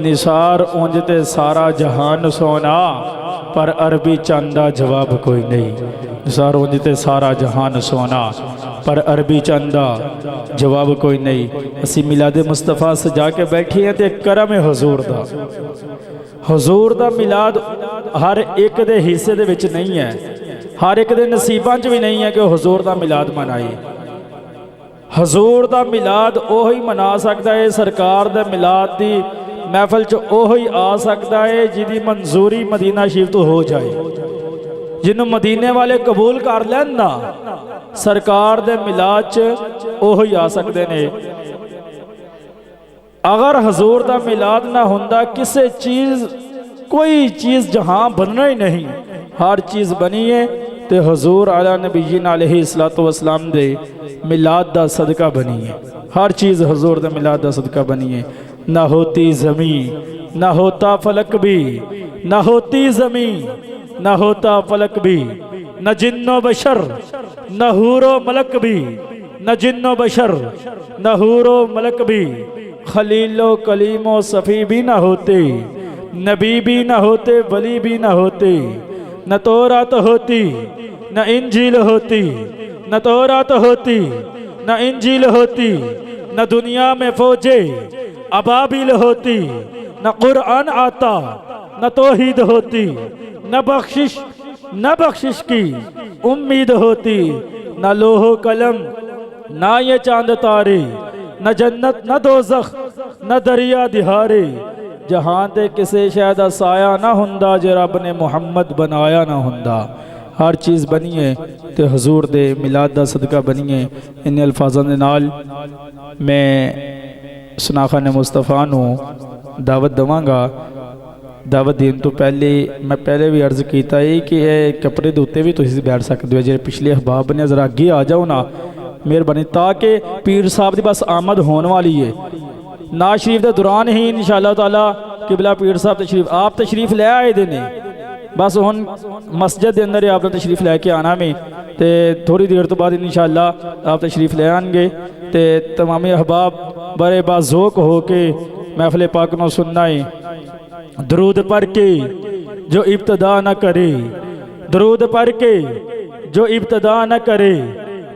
نثار اونجتے سارا جہان سونا پر عربی چاندہ جواب کوئی نہیں. نثار اونجتے سارا جہان سونا پر عربی چاندہ جواب کوئی نہیں. اسی میلاد مصطفیٰ سجا کے بیٹھی ہیں تے کرم حضور دا. حضور دا میلاد ہر ایک دے حصے دے وچ نہیں ہے، ہر ایک دے نصیباں چ بھی نہیں ہے کہ حضور دا میلاد منائے. حضور دا میلاد اوہی منا سکتا ہے، سرکار دا میلاد دی محفل چ اوہی آ سکتا ہے جدی منظوری مدینہ شریف تو ہو جائے، جنہوں مدینے والے قبول کر لین نا سرکار دے میلاد چ اوہی آ سکتے نے. اگر حضور دا میلاد نہ ہوندا کسے چیز کوئی چیز جہاں بننا ہی نہیں، ہر چیز بنی ہے تے حضور علی نبیین علیہ السلام دے میلاد دا صدقہ بنی ہے. ہر چیز حضور دے میلاد دا صدقہ بنی ہے. نہ ہوتی زمین نہ ہوتا فلک بھی، نہ ہوتی زمین نہ ہوتا فلک بھی، نہ جن و بشر نہ حور و ملک بھی، نہ جن و بشر نہ حور و ملک بھی، خلیل و کلیم و صفی بھی نہ ہوتے، نبی بھی نہ ہوتے، ولی بھی نہ ہوتے. نہ تورات ہوتی نہ انجیل ہوتی، نہ تورات ہوتی نہ انجیل ہوتی، نہ دنیا میں فوجیں ابابیل ہوتی، نہ قرآن آتا نہ توحید ہوتی، نہ بخشش کی امید ہوتی، نہ لوح و قلم نہ یہ چاند تارے، نہ جنت نہ دوزخ نہ دریا دہارے. جہاں تے کسے شاید سایہ نہ ہندا جے رب نے محمد بنایا نہ ہندا. ہر چیز بنی ہے تے حضور دے میلاد دا صدقہ بنی ہے. ان الفاظاں دے نال میں سناخان مصطفیٰ نو دعوت دواں گا. دعوت دین تو پہلے میں پہلے بھی عرض کیتا ہے کہ اے کپڑے دوتے بھی تو اسی بیٹھ سکتے ہو. جے پچھلے احباب نے ذرا آگے آ جاؤ نا مہربانی، تاکہ پیر صاحب دی بس آمد ہون والی ہے. ناز شریف دے دوران ہی انشاءاللہ تعالی قبلہ پیر صاحب آپ تشریف لے آئے دینے، بس ہن مسجد دے اندر آپ نے تشریف لے کے آنا میں تے تھوڑی دیر تو بعد انشاءاللہ آپ تشریف لے آن گے تے تمامی احباب بڑے باذوق ہو کے محفل پاک نو سننا ہے. درود پڑھ کے جو ابتدا نہ کرے، درود پڑھ کے جو ابتدا نہ کرے،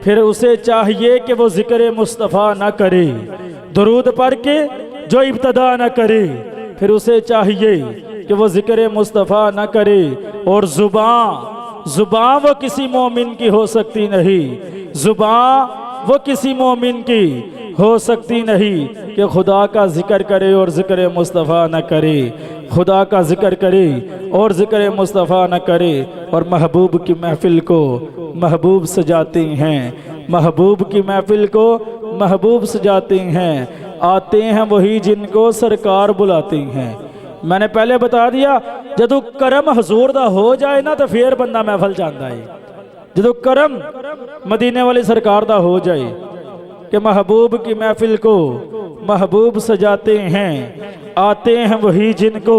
پھر اسے چاہیے کہ وہ ذکر مصطفیٰ نہ کرے. درود پڑھ کے جو ابتدا نہ کرے، پھر اسے چاہیے کہ وہ ذکر مصطفیٰ نہ کرے. اور زبان وہ کسی مومن کی ہو سکتی نہیں، زبان وہ کسی مومن کی ہو سکتی نہیں کہ خدا کا ذکر کرے اور ذکر مصطفیٰ نہ کرے، خدا کا ذکر کرے اور ذکر مصطفیٰ نہ کرے، اور محبوب کی محفل کو محبوب سجاتے ہیں، محبوب کی محفل کو محبوب سجاتے ہیں، آتے ہیں وہی جن کو سرکار بلاتے ہیں۔ میں نے پہلے بتا دیا جدو کرم حضور دا ہو جائے نا تو پھر بندہ محفل جاندا ہے، جدو کرم مدینے والی سرکار دا ہو جائے کہ محبوب کی محفل کو محبوب سجاتے ہیں، آتے ہیں وہی جن کو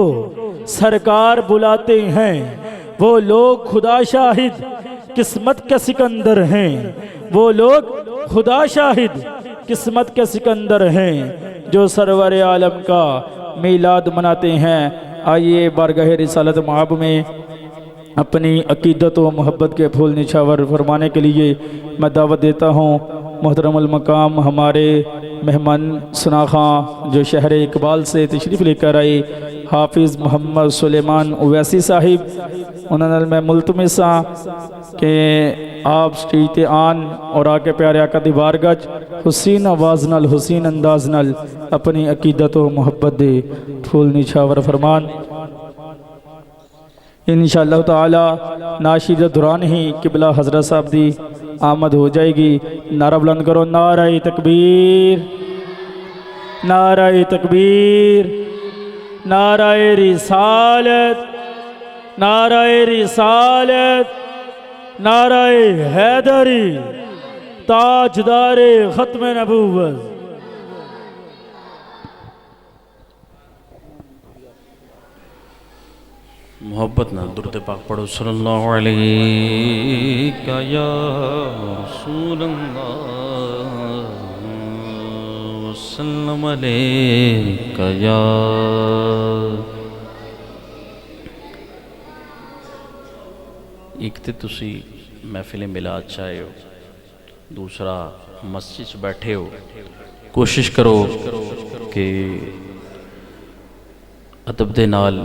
سرکار بلاتے ہیں، وہ لوگ خدا شاہد قسمت کے سکندر ہیں، وہ لوگ خدا شاہد قسمت کے سکندر ہیں جو سرور عالم کا میلاد مناتے ہیں۔ آئیے بارگاہ رسالت مآب میں اپنی عقیدت و محبت کے پھول نچھاور فرمانے کے لیے میں دعوت دیتا ہوں محترم المقام ہمارے مہمان سناخواں جو شہر اقبال سے تشریف لے کر آئے حافظ محمد سلیمان اویسی صاحب، انہوں نے میں ملتمس ہاں کہ آپ سٹیج تے آن اور آ کے پیارے آقا دی بارگاہ حسین آواز نال حسین انداز نال اپنی عقیدت و محبت دے پھول نچھاور فرمان۔ انشاءاللہ تعالی ناشید دوران ہی قبلہ حضرت صاحب دی آمد ہو جائے گی۔ نعرہ بلند کرو، نعرہ تکبیر، نعرہ تکبیر، نعرہ رسالت، نعرہ رسالت، نعرہ حیدری، تاجدار ختم نبوت۔ محبت نہ درود پاک پڑھو، صلی اللہ علیہ یا رسول اللہ وسلم علیہ یا۔ ایک تے تسی محفل میلاد چاہے ہو، دوسرا مسجد بیٹھے ہو، کوشش کرو کہ ادب دے نال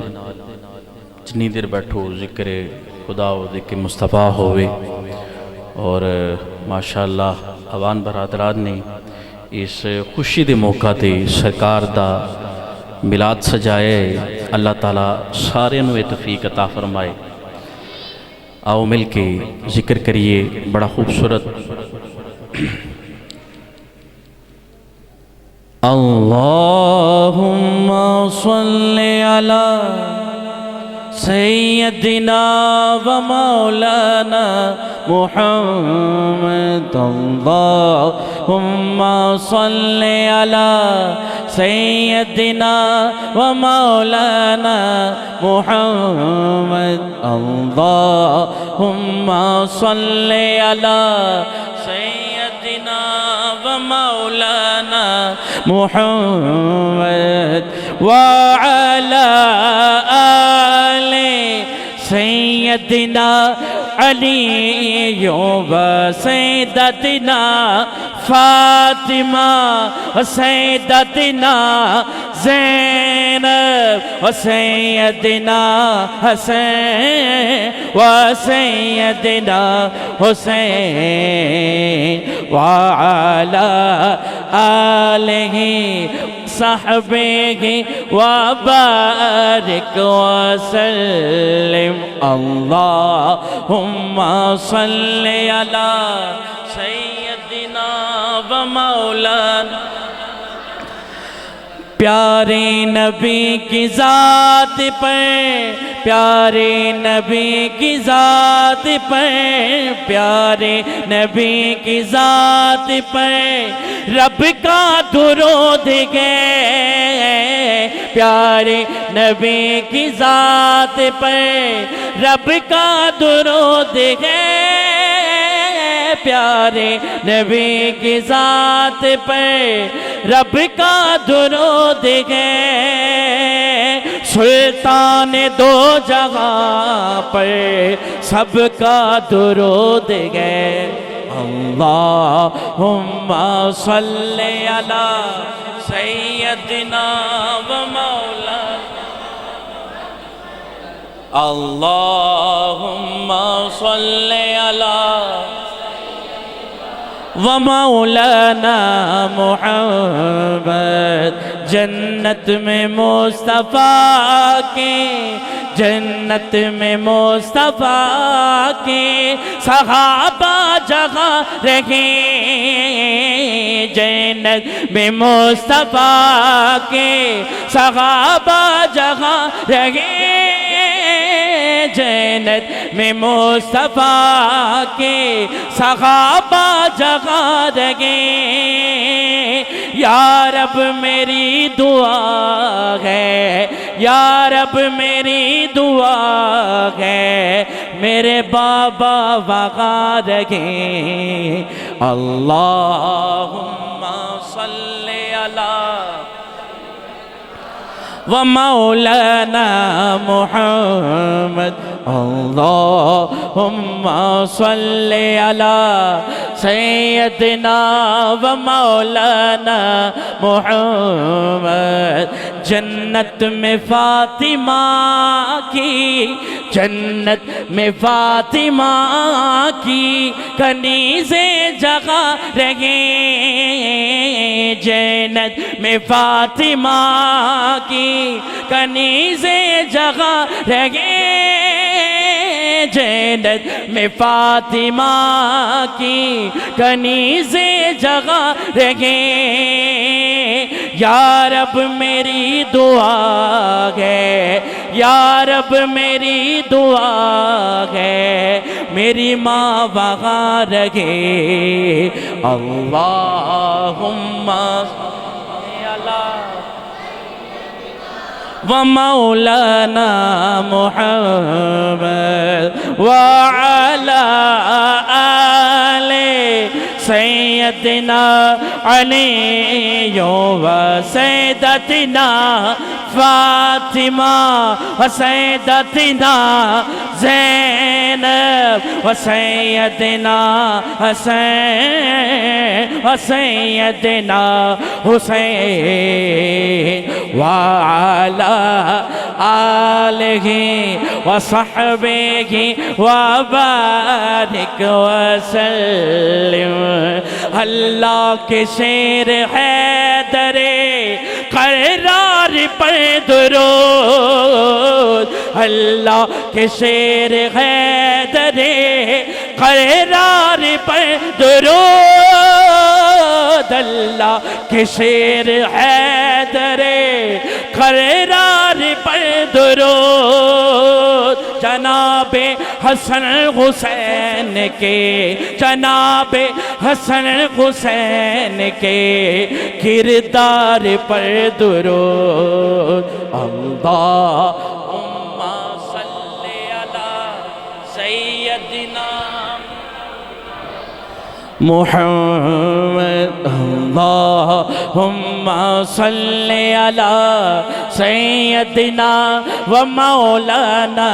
جنی دیر بیٹھو ذکر خدا و ذکر مصطفیٰ ہوئے، اور ماشاءاللہ عوان برادران نے اس خوشی دے موقع تے سرکار دا میلاد سجائے۔ اللہ تعالیٰ سارے نو توفیق عطا فرمائے۔ آؤ مل کے ذکر کریے بڑا خوبصورت۔ اللہم صلی علی سیدنا و مولانا محمد، اللہم صلی علی سیدنا و مولانا محمد، اللہم صلی علی سیدنا و مولانا محمد وعلی آل سیدنا علی و سیدتنا فاطمہ و سیدتنا زینب و سیدنا حسین و سیدنا حسین وعلی آلہ صحبہ وبارک وسلم۔ اللہم صلی علی سیدنا و مولانا۔ پیارے نبی کی ذات پر، پیارے نبی کی ذات پر، پیارے نبی کی ذات پر رب کا درود گے، پیارے نبی کی ذات پر رب کا درود گے، پیارے نبی کی ذات پر رب کا درود گے، سلطان دو جگہ پر سب کا درود گے۔ اللہم صلی علی سیدنا و مولانا، اللہم صلی علی ومولانا محمد جنت میں مصطفیٰ کے جنت میں مصطفیٰ کے صحابہ جگہ رہے جنت میں مصطفیٰ کے صحابہ جگہ رہے جنت میں مصطفیٰ کے صحابہ جگہ رہے یا رب میری دعا ہے یا رب میری دعا ہے میرے بابا وغا رہے اللہم صلی علی ومولانا محمد اللہم صلی علی سیدنا ومولانا محمد جنت میں فاطمہ کی جنت میں فاطمہ کی کنیزیں جگہ رہے جنت میں فاطمہ کی کنیزیں جگہ رہے جنت میں فاطمہ کی کنیزیں جگہ رہے یا رب میری دعا ہے یا رب میری دعا ہے میری ماں وہاں رہے اللہم صلی علی ومولانا محمد وعلى آل سيدنا علي وسيدتنا فاطمة وسيدتنا زينب وسيدنا حسين وسيدنا حسين وعلى آلہ وصحبہ وبارک وسلم اللہ کے شیر حیدر قرار پر درود اللہ کے شیر حیدر قرار پر درود اللہ کے شیر حیدر قرار پر درود جناب حسن حسین کے جناب حسن حسین کے کردار پر درود اللہم صلی علی سیدنا محمد اللہم صلی علی سیدنا و مولانا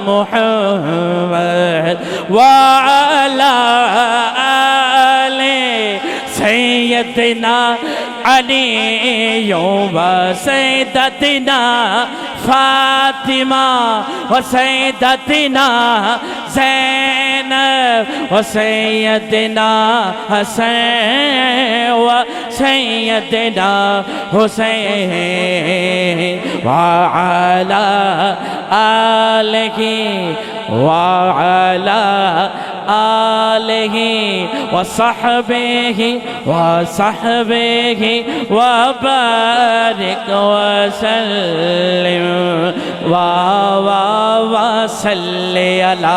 محمد وعلی آل سیدنا علی و سیدتنا فاطمہ و سیدتنا زینب و سیدنا حسین و سیدنا حسین وعلی آلہ وعلی آلہ وصحبہ وبارک وسلم وصلی علی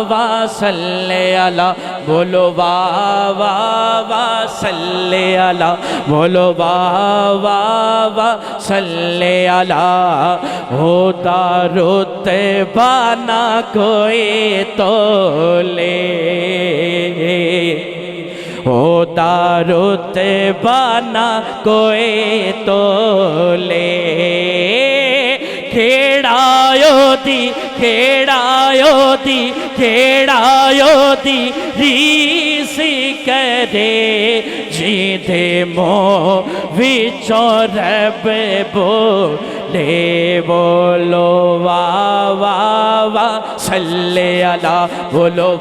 وصلی علی بولو وصلی علی بولو وصلی علی ہوتا رتبہ نہ کوئی تولے ہوتا رتبہ نہ کوئی تولے کھیڑایو دی ریسی کرے جی دے مو وچوں رب بولے بولو صلی علی بولو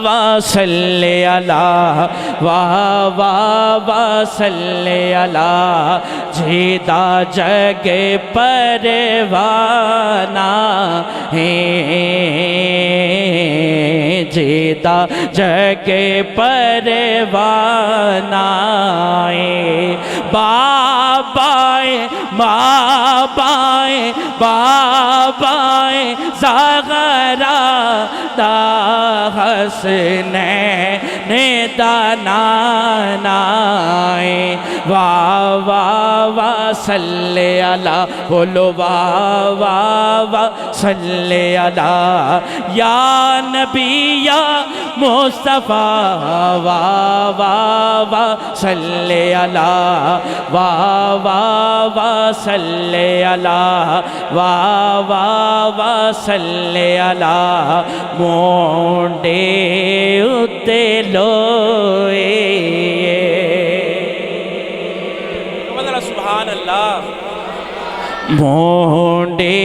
وصلی علی وصلی علی جیدہ جگ پروانہ جیدہ جگ پروانہ بابائے بابائے بابائے زغرا دا حسنین دا نانائے صلی علی بولو صلی علی یا نبی یا مصطفیٰ صلی علی صلی علی صلی علی مونڈے اتے لوئے سبحان اللہ مونڈے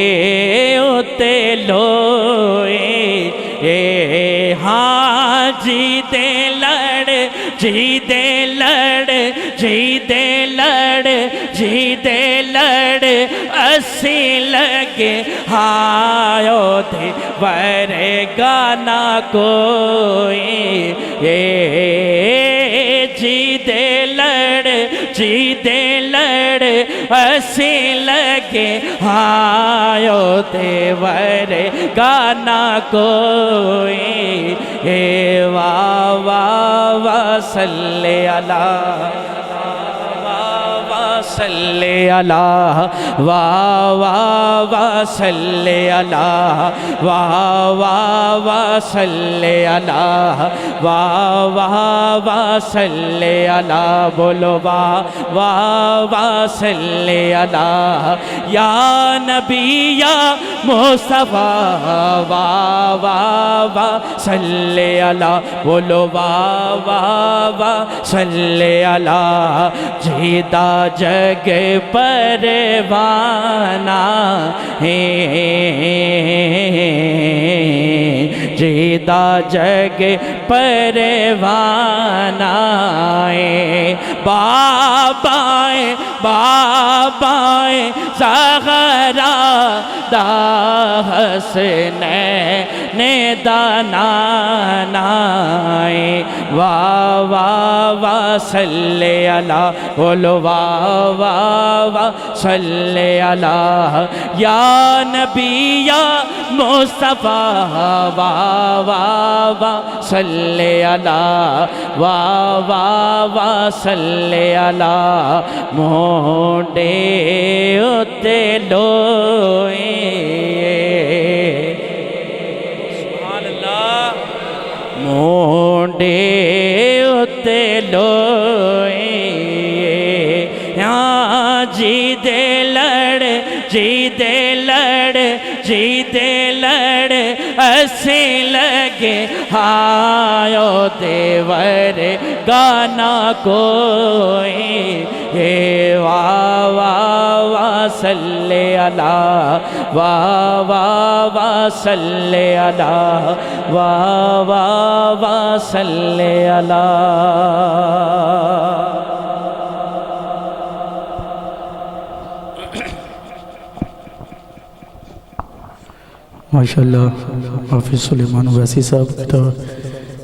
اتے لوئے ہاں جی دے لڑ جی دے لڑ جی دے لڑ جی دے لڑ اسی لگے ہایو دے ورے گانا کوئی جی دے لڑ جی دے لڑ اسی لگے ہایو دے ورے گانا کوئی صلی علی صلی علی صلی علی صلی علی صلی علی بولو صلی علی یا نبی یا مصطفیٰ صلی علی بولو صلی علی جیدہ جگ پروانہ جیدہ جگ پروانہ بابائے بابائے زغرا دا حسنین دا نانائے صلی علی بولو صلی علی یا نبی یا مصطفیٰ صلی علی صلی علی مونڈے اتے لوئے سبحان اللہ مونڈے اتے لوئے ہاں جی دے لڑ جی دے لڑ جی دے لڑ اسی لگے ہایو دیور گانا کوئی صلی علی صلی علی صلی علی ماشاءاللہ حافظ سلیمان ویسی صاحب تو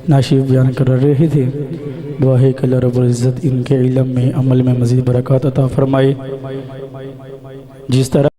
ناشیف بیان کر رہے تھے. دعا ہے کہ اللہ رب العزت ان کے علم میں عمل میں مزید برکات عطا فرمائے. جس طرح